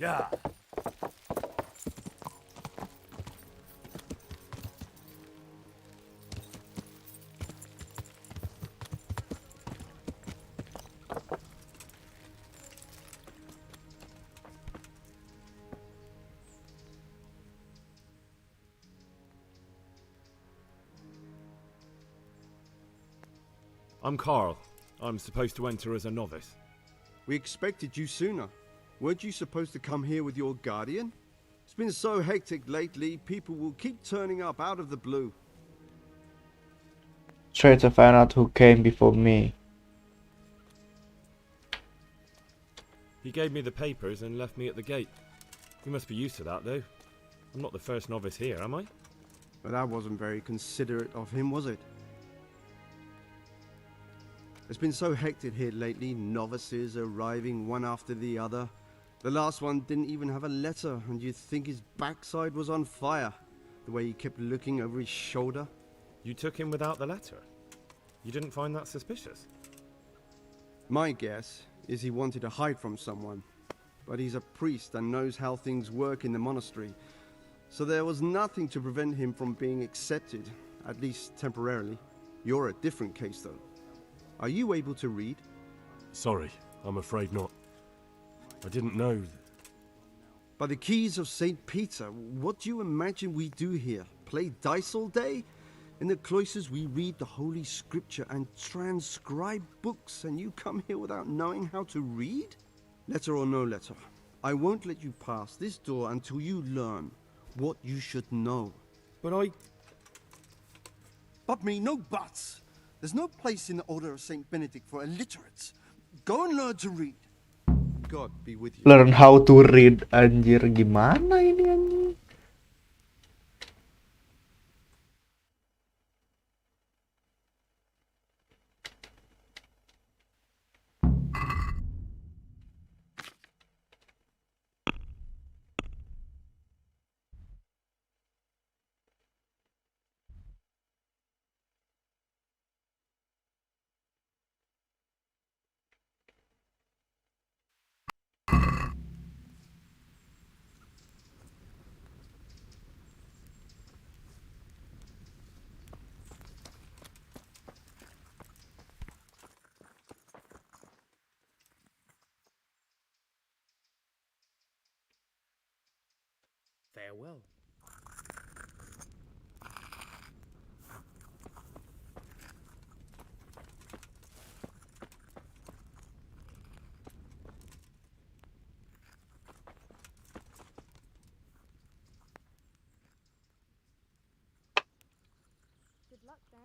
[SPEAKER 2] Yeah.
[SPEAKER 4] I'm Carl. I'm supposed to enter as a novice.
[SPEAKER 3] We expected you sooner. Weren't you supposed to come here with your guardian? It's been so hectic lately, people will keep turning up out of the blue.
[SPEAKER 1] Try to find out who came before me.
[SPEAKER 4] He gave me the papers and left me at the gate. You must be used to that, though. I'm not the first novice here, am I?
[SPEAKER 3] But that wasn't very considerate of him, was it? It's been so hectic here lately, novices arriving one after the other. The last one didn't even have a letter, and you'd think his backside was on fire, the way he kept looking over his shoulder.
[SPEAKER 4] You took him without the letter? You didn't find that suspicious?
[SPEAKER 3] My guess is he wanted to hide from someone, but he's a priest and knows how things work in the monastery, so there was nothing to prevent him from being accepted, at least temporarily. You're a different case, though. Are you able to read?
[SPEAKER 9] Sorry, I'm afraid not. I didn't know.
[SPEAKER 3] By the keys of St. Peter, what do you imagine we do here? Play dice all day? In the cloisters we read the Holy Scripture and transcribe books, and you come here without knowing how to read? Letter or no letter, I won't let you pass this door until you learn what you should know. But me, no buts! There's no place in the Order of St. Benedict for illiterates. Go and learn to read. God be with you.
[SPEAKER 1] Learn how to read, anjir, gimana ini anjir?
[SPEAKER 2] Farewell.
[SPEAKER 6] Good luck then.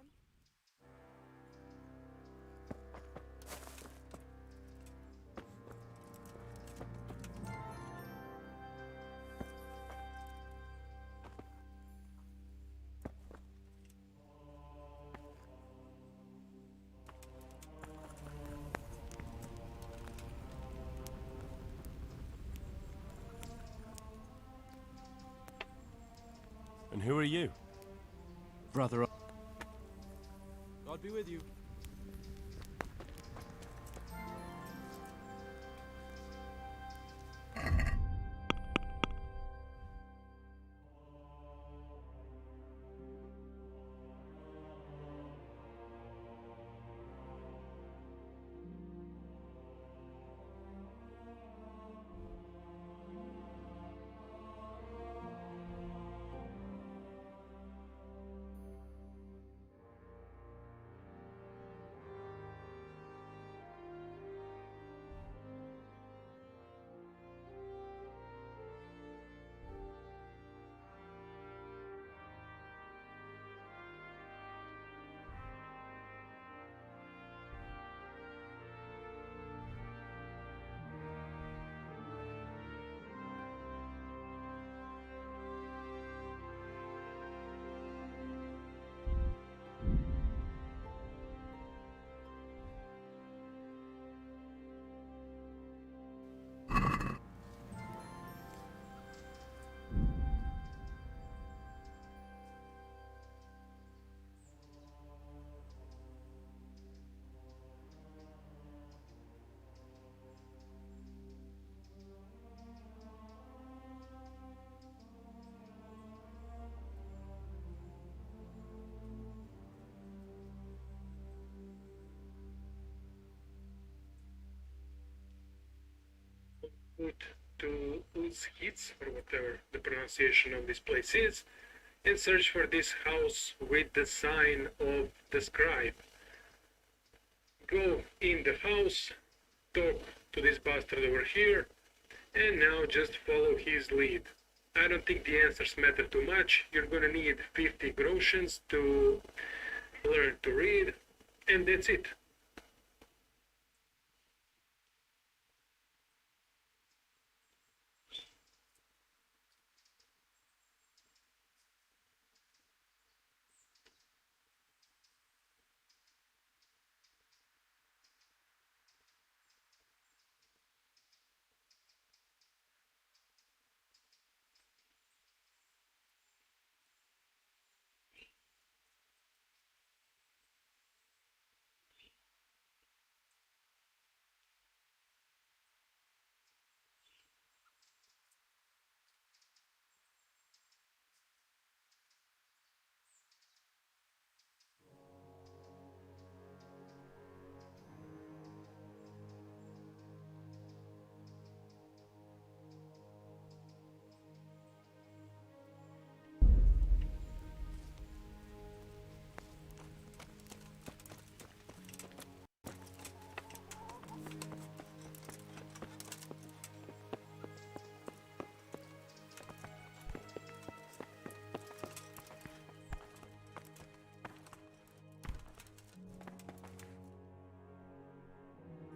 [SPEAKER 9] And who are you?
[SPEAKER 22] Brother.
[SPEAKER 9] God be with you.
[SPEAKER 8] to Uzhitz, or whatever the pronunciation of this place is, and search for this house with the sign of the scribe. Go in the house, talk to this bastard over here, and now just follow his lead. I don't think the answers matter too much. You're gonna need 50 groshens to learn to read, and that's it.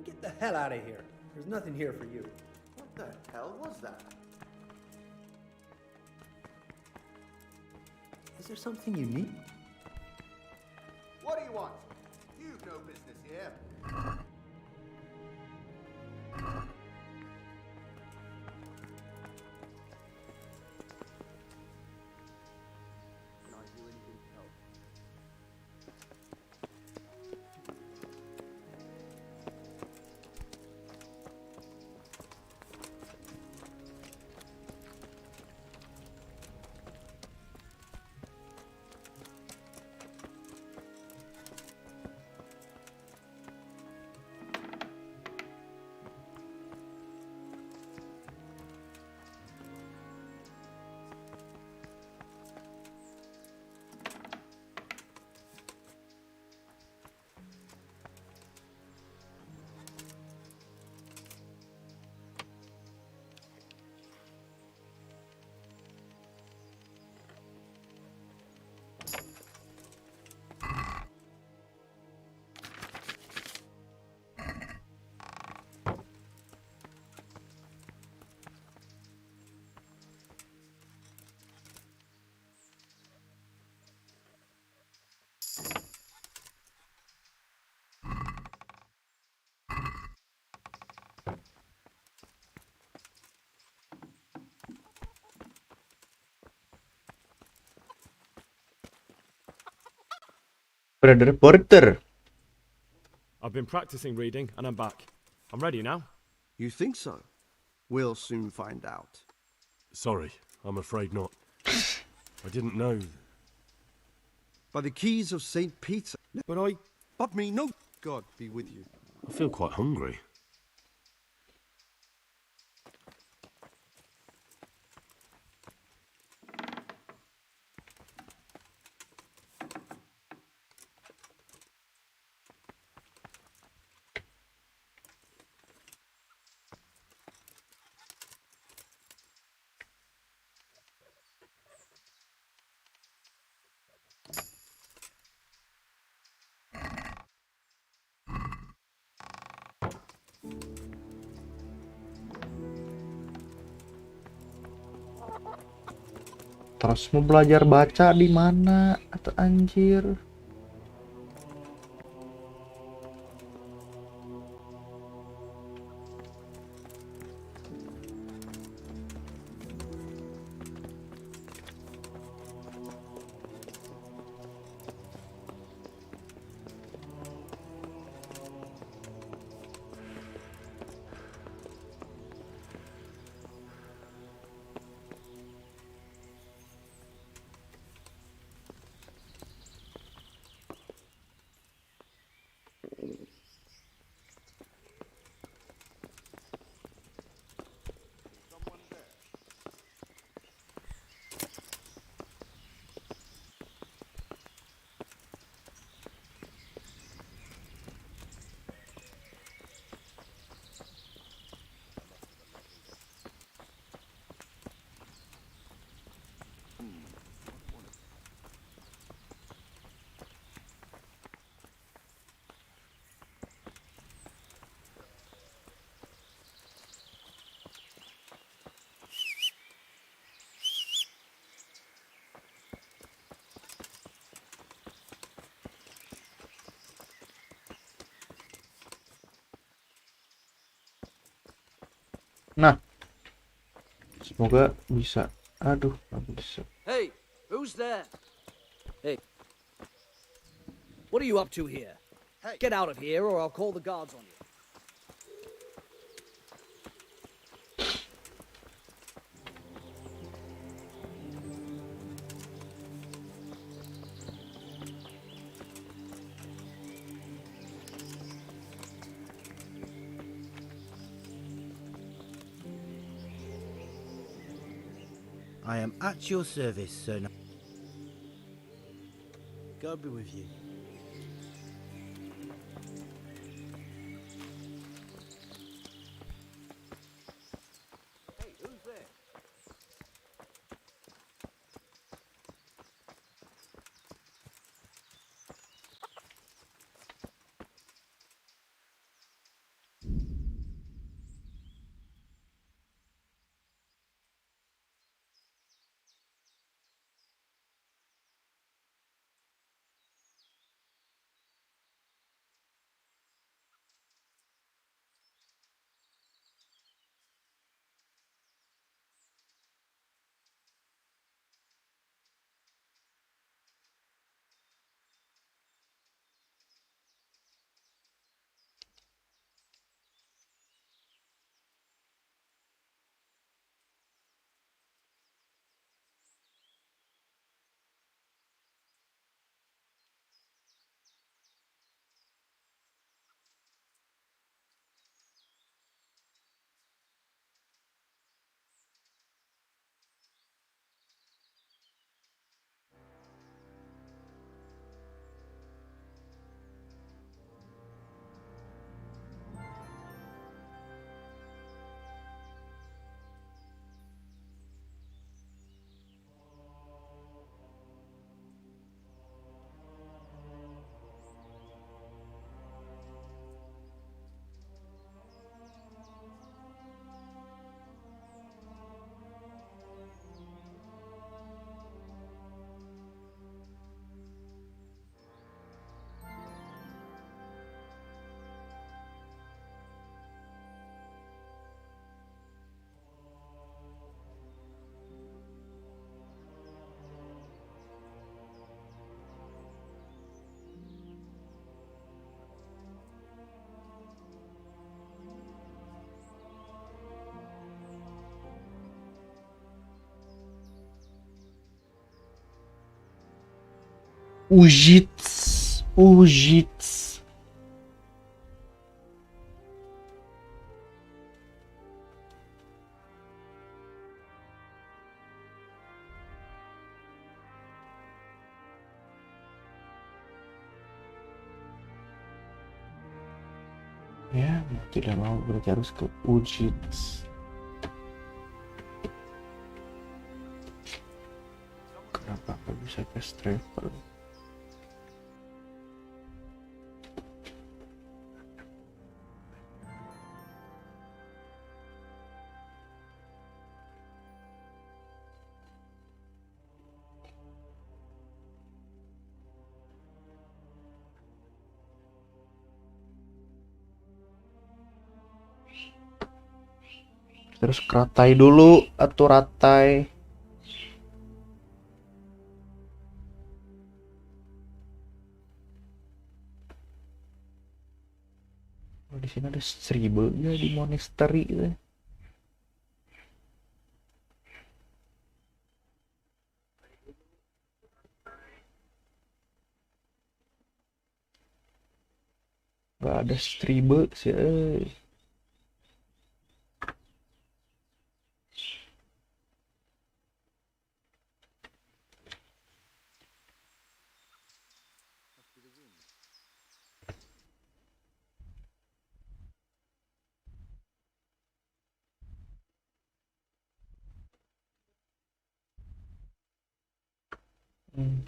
[SPEAKER 14] Get the hell out of here. There's nothing here for you.
[SPEAKER 7] What the hell was that?
[SPEAKER 14] Is there something you need?
[SPEAKER 7] What do you want? You've no business here. Can I do anything to help?
[SPEAKER 1] Brother Porter.
[SPEAKER 4] I've been practicing reading and I'm back. I'm ready now.
[SPEAKER 3] You think so? We'll soon find out.
[SPEAKER 9] Sorry, I'm afraid not. I didn't know.
[SPEAKER 3] By the keys of St. Peter. But me, no. God be with you.
[SPEAKER 9] I feel quite hungry.
[SPEAKER 1] Terus mau belajar baca di mana? Atau anjir? Nah, semoga bisa. Aduh, nggak bisa.
[SPEAKER 2] Hey, who's there? Hey. What are you up to here? Get out of here or I'll call the guards on you.
[SPEAKER 18] I am at your service, sir. God be with you.
[SPEAKER 2] Hey, who's there?
[SPEAKER 1] Ujits. Ujits. Ya, mau tidak mau berarti harus ke Ujits. Kenapa nggak bisa fast travel? Terus keratai dulu atau ratai. Oh, di sini ada 1000 ya di monastery itu. Gak ada 1000 sih.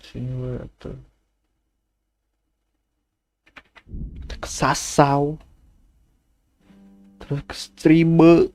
[SPEAKER 1] Sini tuh. Kita ke Sasau. Terus ke Stribe.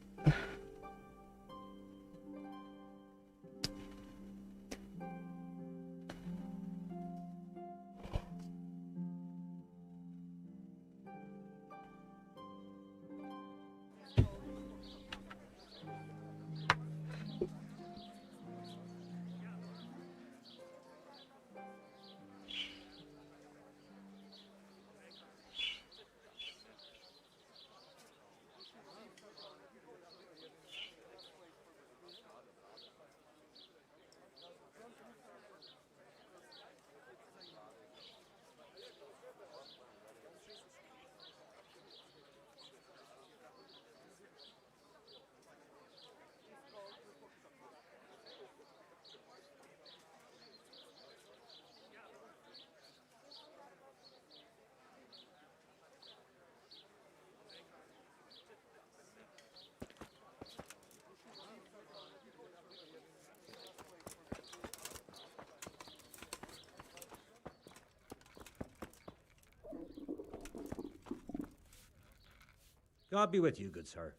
[SPEAKER 14] God be with you, good sir.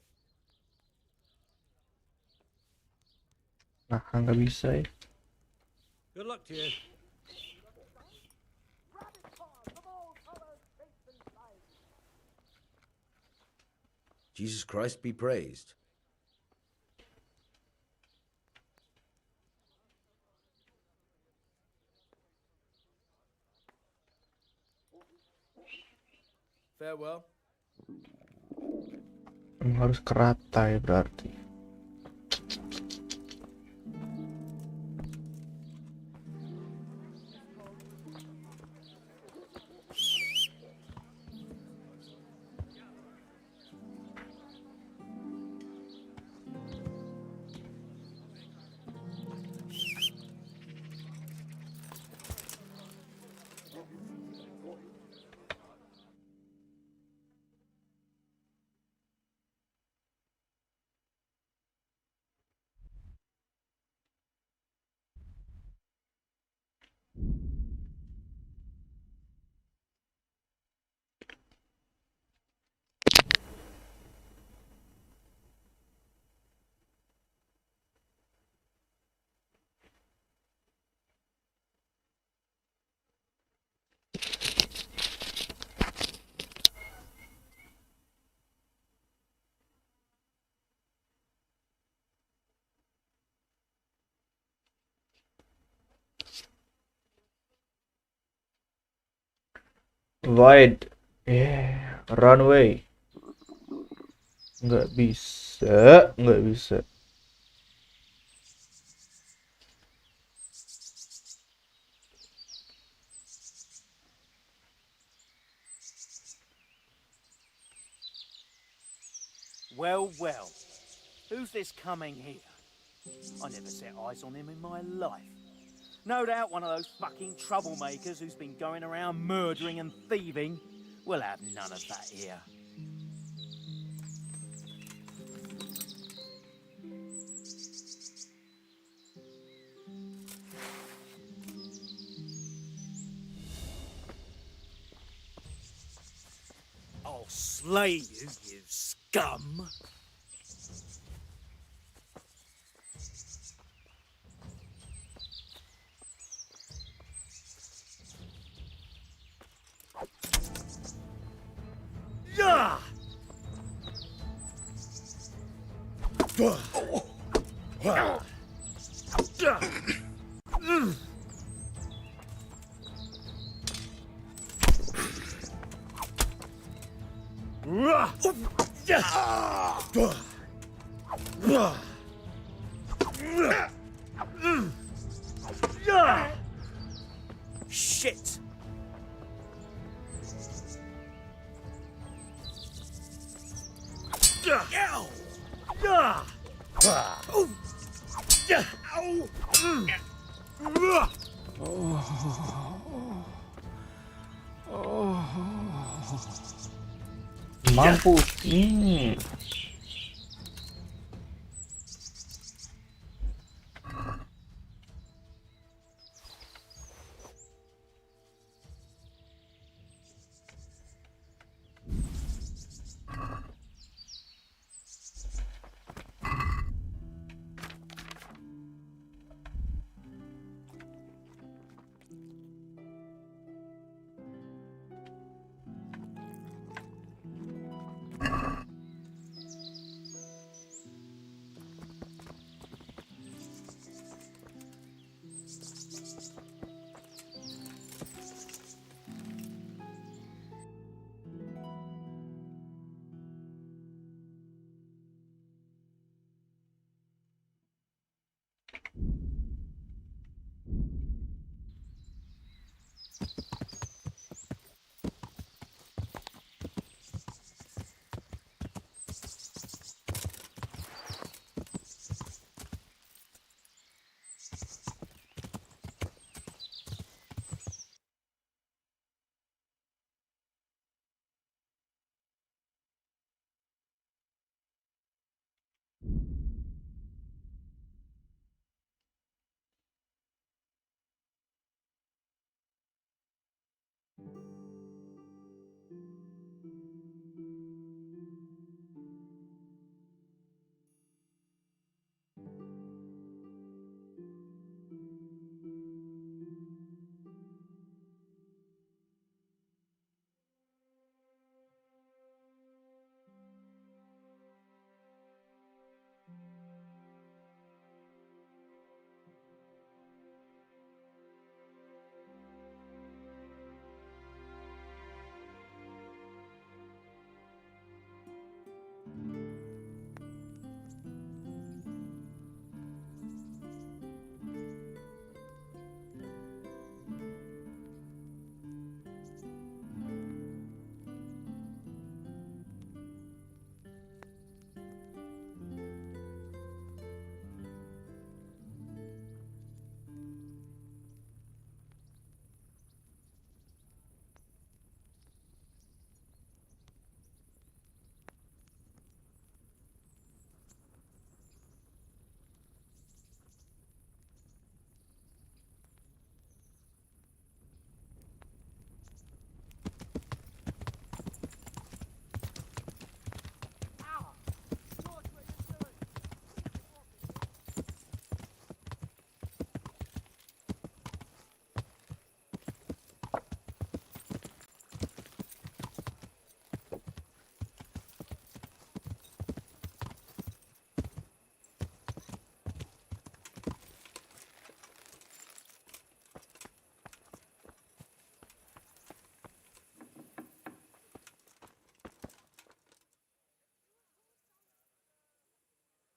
[SPEAKER 1] Nah, nggak bisa ya.
[SPEAKER 14] Good luck to you.
[SPEAKER 10] Jesus Christ be praised.
[SPEAKER 5] Farewell.
[SPEAKER 1] Harus kerata ya berarti. Void. Yeah, runway. Nggak bisa, nggak bisa.
[SPEAKER 13] Well, well. Who's this coming here? I never set eyes on him in my life. No doubt one of those fucking troublemakers who's been going around murdering and thieving. We'll have none of that here. I'll slay you, you scum! Yeah! Shit! Ow!
[SPEAKER 1] Mampus.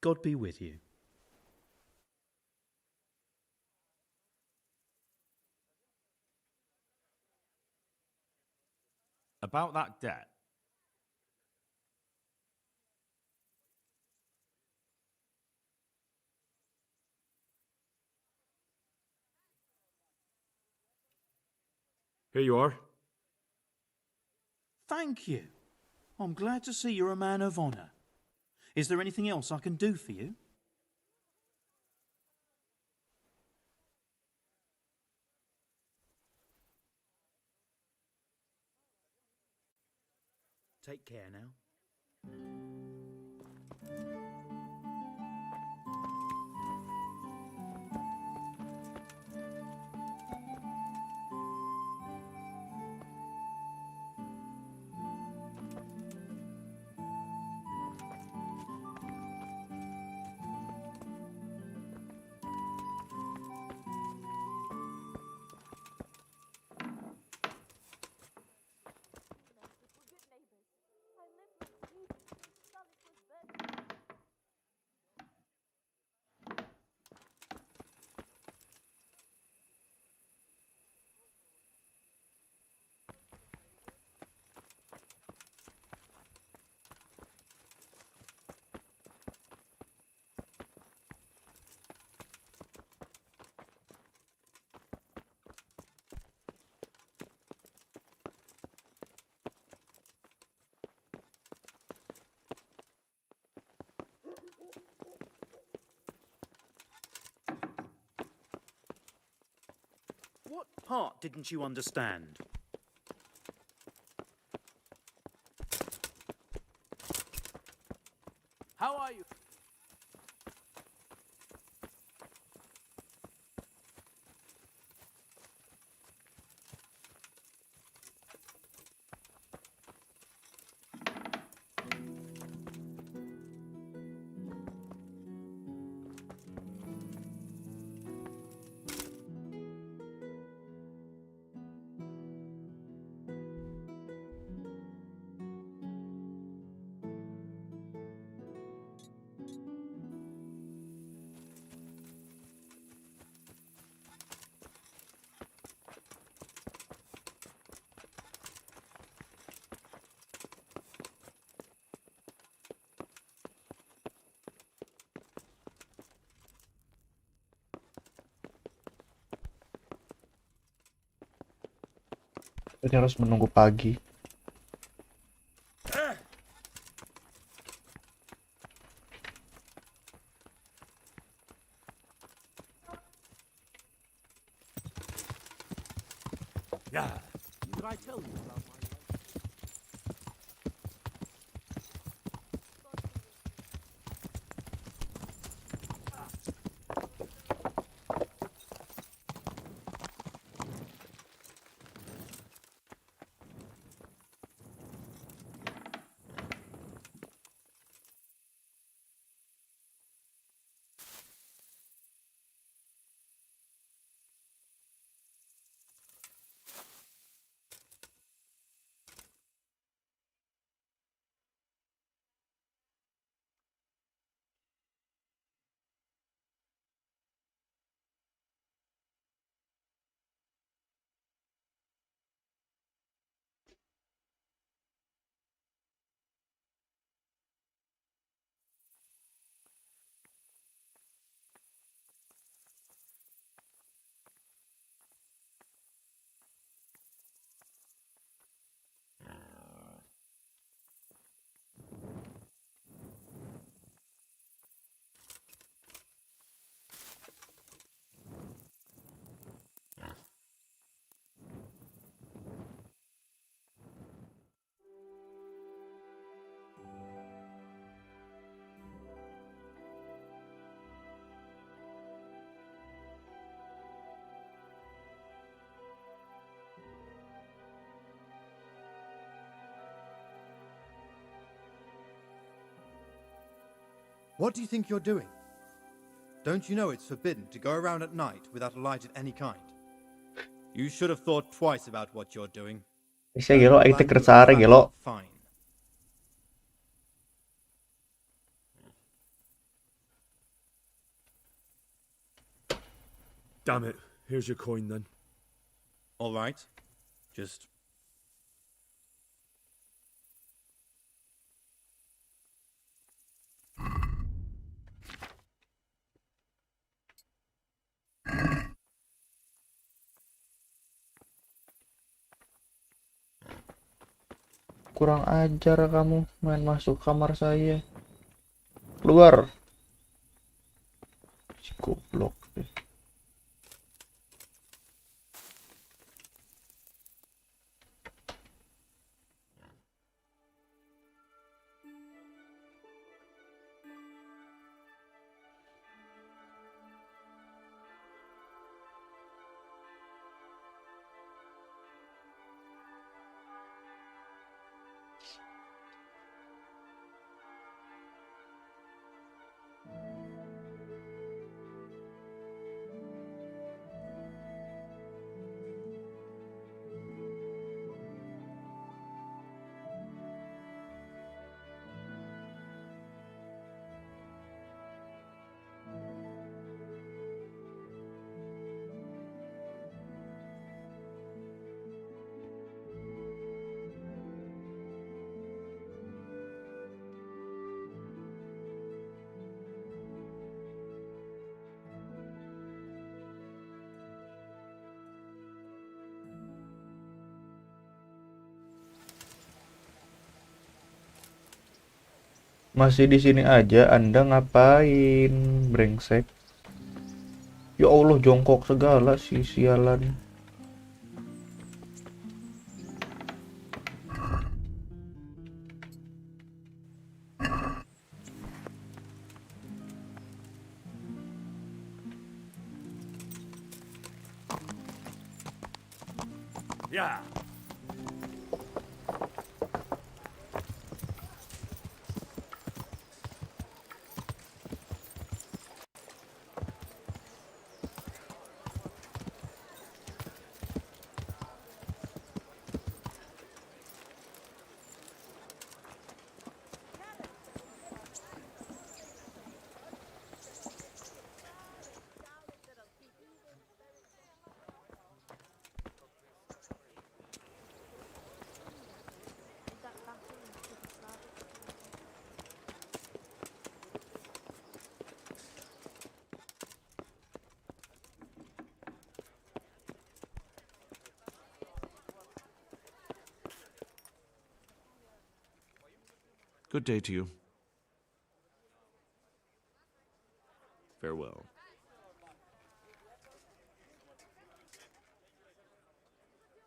[SPEAKER 15] God be with you.
[SPEAKER 9] About that debt.
[SPEAKER 4] Here you are.
[SPEAKER 15] Thank you. I'm glad to see you're a man of honour. Is there anything else I can do for you? Take care now. What part didn't you understand?
[SPEAKER 2] How are you?
[SPEAKER 1] Jadi harus menunggu pagi.
[SPEAKER 15] Yeah. Did I tell you about my...
[SPEAKER 23] What do you think you're doing? Don't you know it's forbidden to go around at night without a light of any kind? You should have thought twice about what you're doing.
[SPEAKER 1] Bisa gelo, aing teh keur sare gelo.
[SPEAKER 23] Fine.
[SPEAKER 9] Damn it. Here's your coin then.
[SPEAKER 23] All right. Just
[SPEAKER 1] Kurang ajar kamu main masuk kamar saya. Keluar. Si goblok. Masih di sini aja, Anda ngapain, brengsek? Ya Allah, jongkok segala si sialan.
[SPEAKER 9] Yeah.
[SPEAKER 16] Good day to you. Farewell.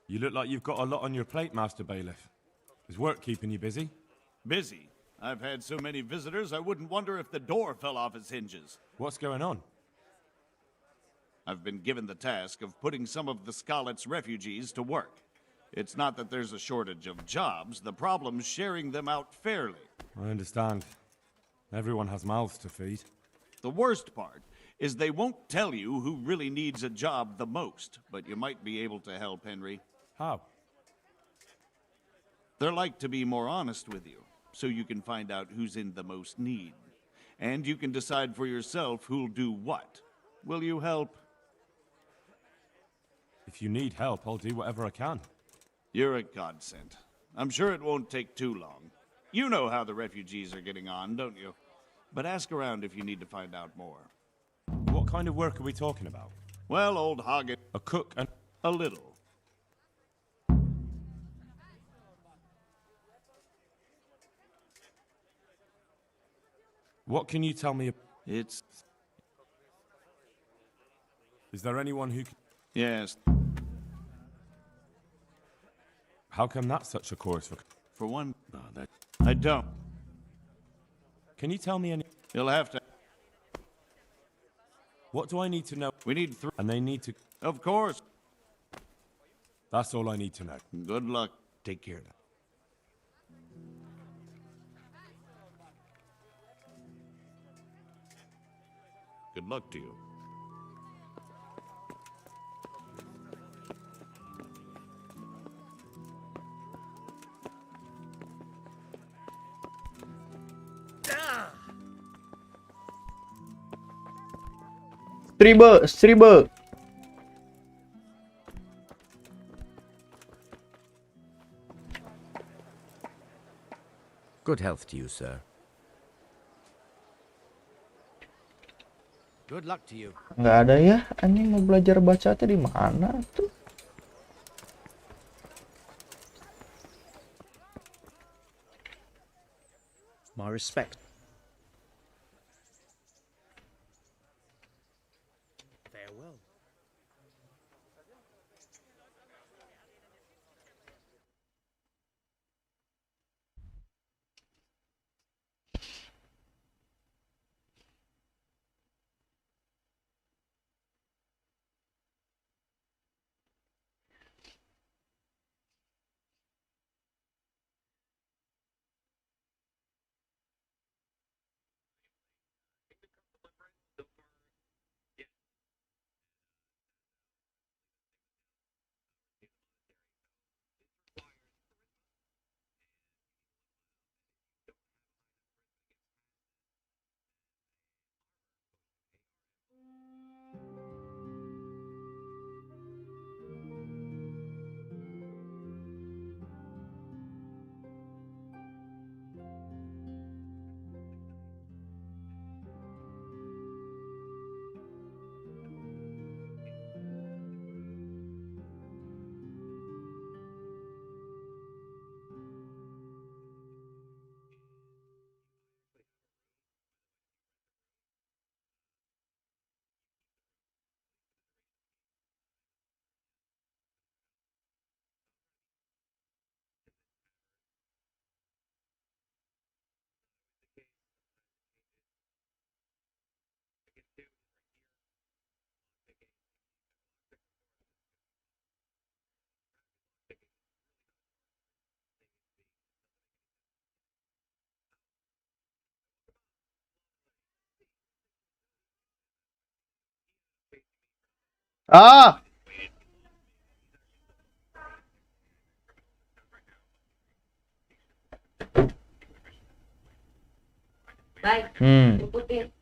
[SPEAKER 9] You look like you've got a lot on your plate, Master Bailiff. Is work keeping you busy?
[SPEAKER 17] Busy? I've had so many visitors, I wouldn't wonder if the door fell off its hinges.
[SPEAKER 9] What's going on?
[SPEAKER 17] I've been given the task of putting some of the Scarlet's refugees to work. It's not that there's a shortage of jobs, the problem's sharing them out fairly.
[SPEAKER 9] I understand. Everyone has mouths to feed.
[SPEAKER 17] The worst part is they won't tell you who really needs a job the most, but you might be able to help, Henry.
[SPEAKER 9] How?
[SPEAKER 17] They're like to be more honest with you, so you can find out who's in the most need. And you can decide for yourself who'll do what. Will you help?
[SPEAKER 9] If you need help, I'll do whatever I can.
[SPEAKER 17] You're a godsend. I'm sure it won't take too long. You know how the refugees are getting on, don't you? But ask around if you need to find out more.
[SPEAKER 9] What kind of work are we talking about?
[SPEAKER 17] Well, old Hoggett.
[SPEAKER 9] A cook and...
[SPEAKER 17] A little.
[SPEAKER 9] What can you tell me?
[SPEAKER 17] It's...
[SPEAKER 9] Is there anyone who...
[SPEAKER 17] Yes.
[SPEAKER 9] How come that's such a course for...
[SPEAKER 17] For one... No, that... I don't.
[SPEAKER 9] Can you tell me any...
[SPEAKER 17] You'll have to...
[SPEAKER 9] What do I need to know?
[SPEAKER 17] We need 3...
[SPEAKER 9] And they need to...
[SPEAKER 17] Of course.
[SPEAKER 9] That's all I need to know.
[SPEAKER 17] Good luck.
[SPEAKER 23] take care of that.
[SPEAKER 17] Good luck to you.
[SPEAKER 1] Stribe.
[SPEAKER 10] Good health to you, sir. Good luck to you.
[SPEAKER 1] Nggak ada ya, anjing mau belajar baca teh di mana tuh?
[SPEAKER 11] My respect.
[SPEAKER 13] Farewell.
[SPEAKER 1] Ah!
[SPEAKER 6] Baik, ikutin.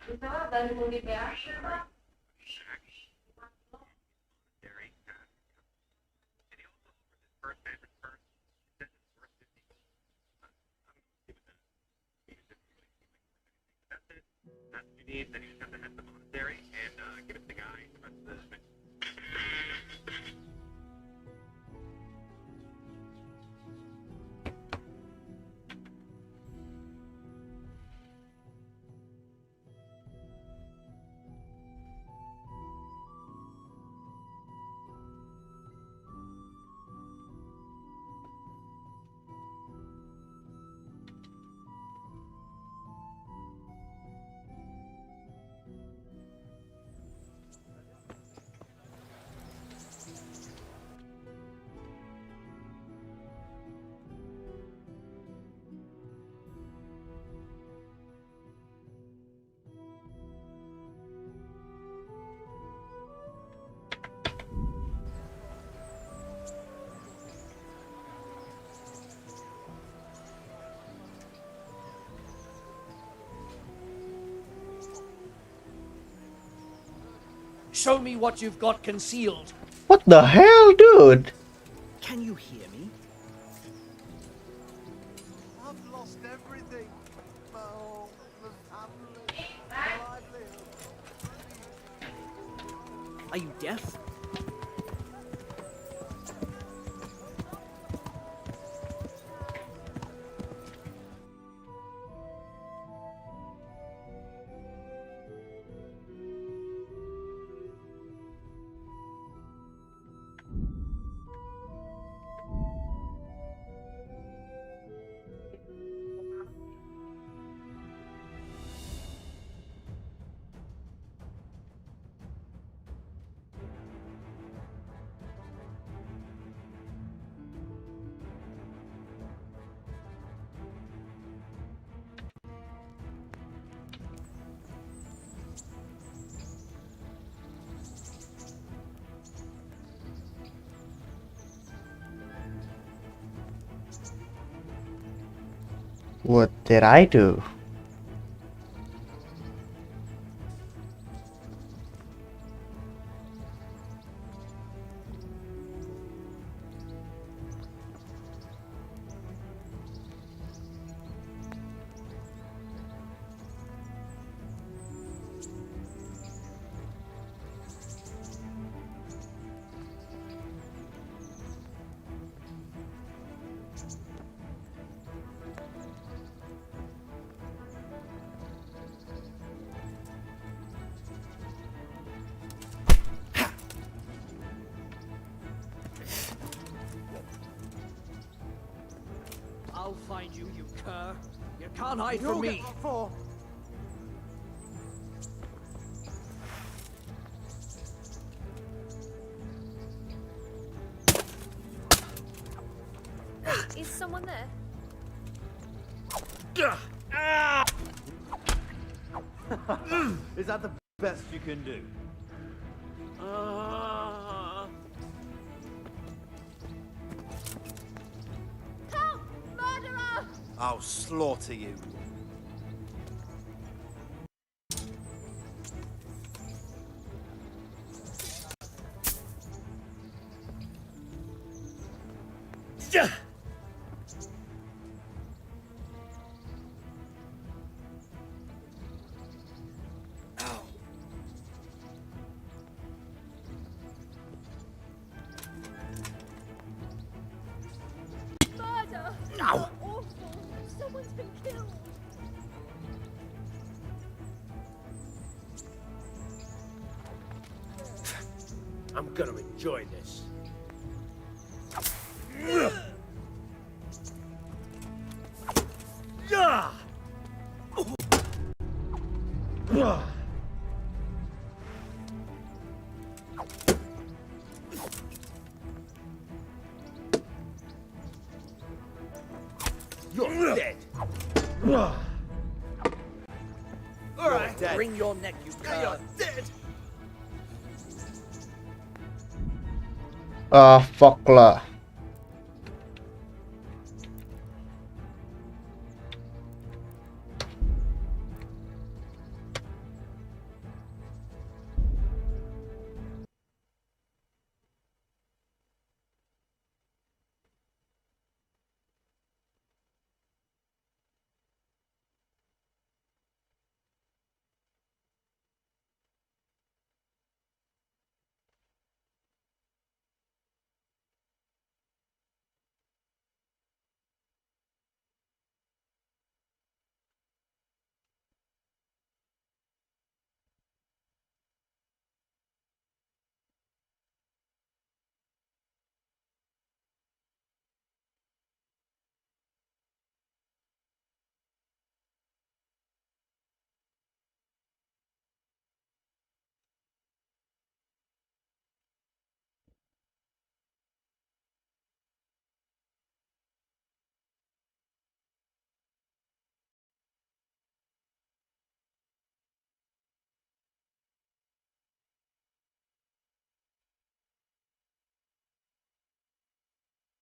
[SPEAKER 6] Bisa bantu di PH, Pak?
[SPEAKER 2] Show me what you've got concealed.
[SPEAKER 1] What the hell, dude?
[SPEAKER 2] Can you hear me?
[SPEAKER 3] I've lost everything. My home, my family, my livelihood.
[SPEAKER 2] Are you deaf?
[SPEAKER 1] What did I do?
[SPEAKER 2] I'll find you, you cur. You can't hide from me.
[SPEAKER 19] Is someone there?
[SPEAKER 20] Is that the best you can do?
[SPEAKER 19] Help! Murderer!
[SPEAKER 23] I'll slaughter you.
[SPEAKER 19] Murder!
[SPEAKER 20] Ow!
[SPEAKER 19] Awful! Someone's been killed!
[SPEAKER 10] I'm gonna enjoy this. You're dead.
[SPEAKER 2] Alright, bring your neck, you cur. You're dead.
[SPEAKER 1] Fuck lah.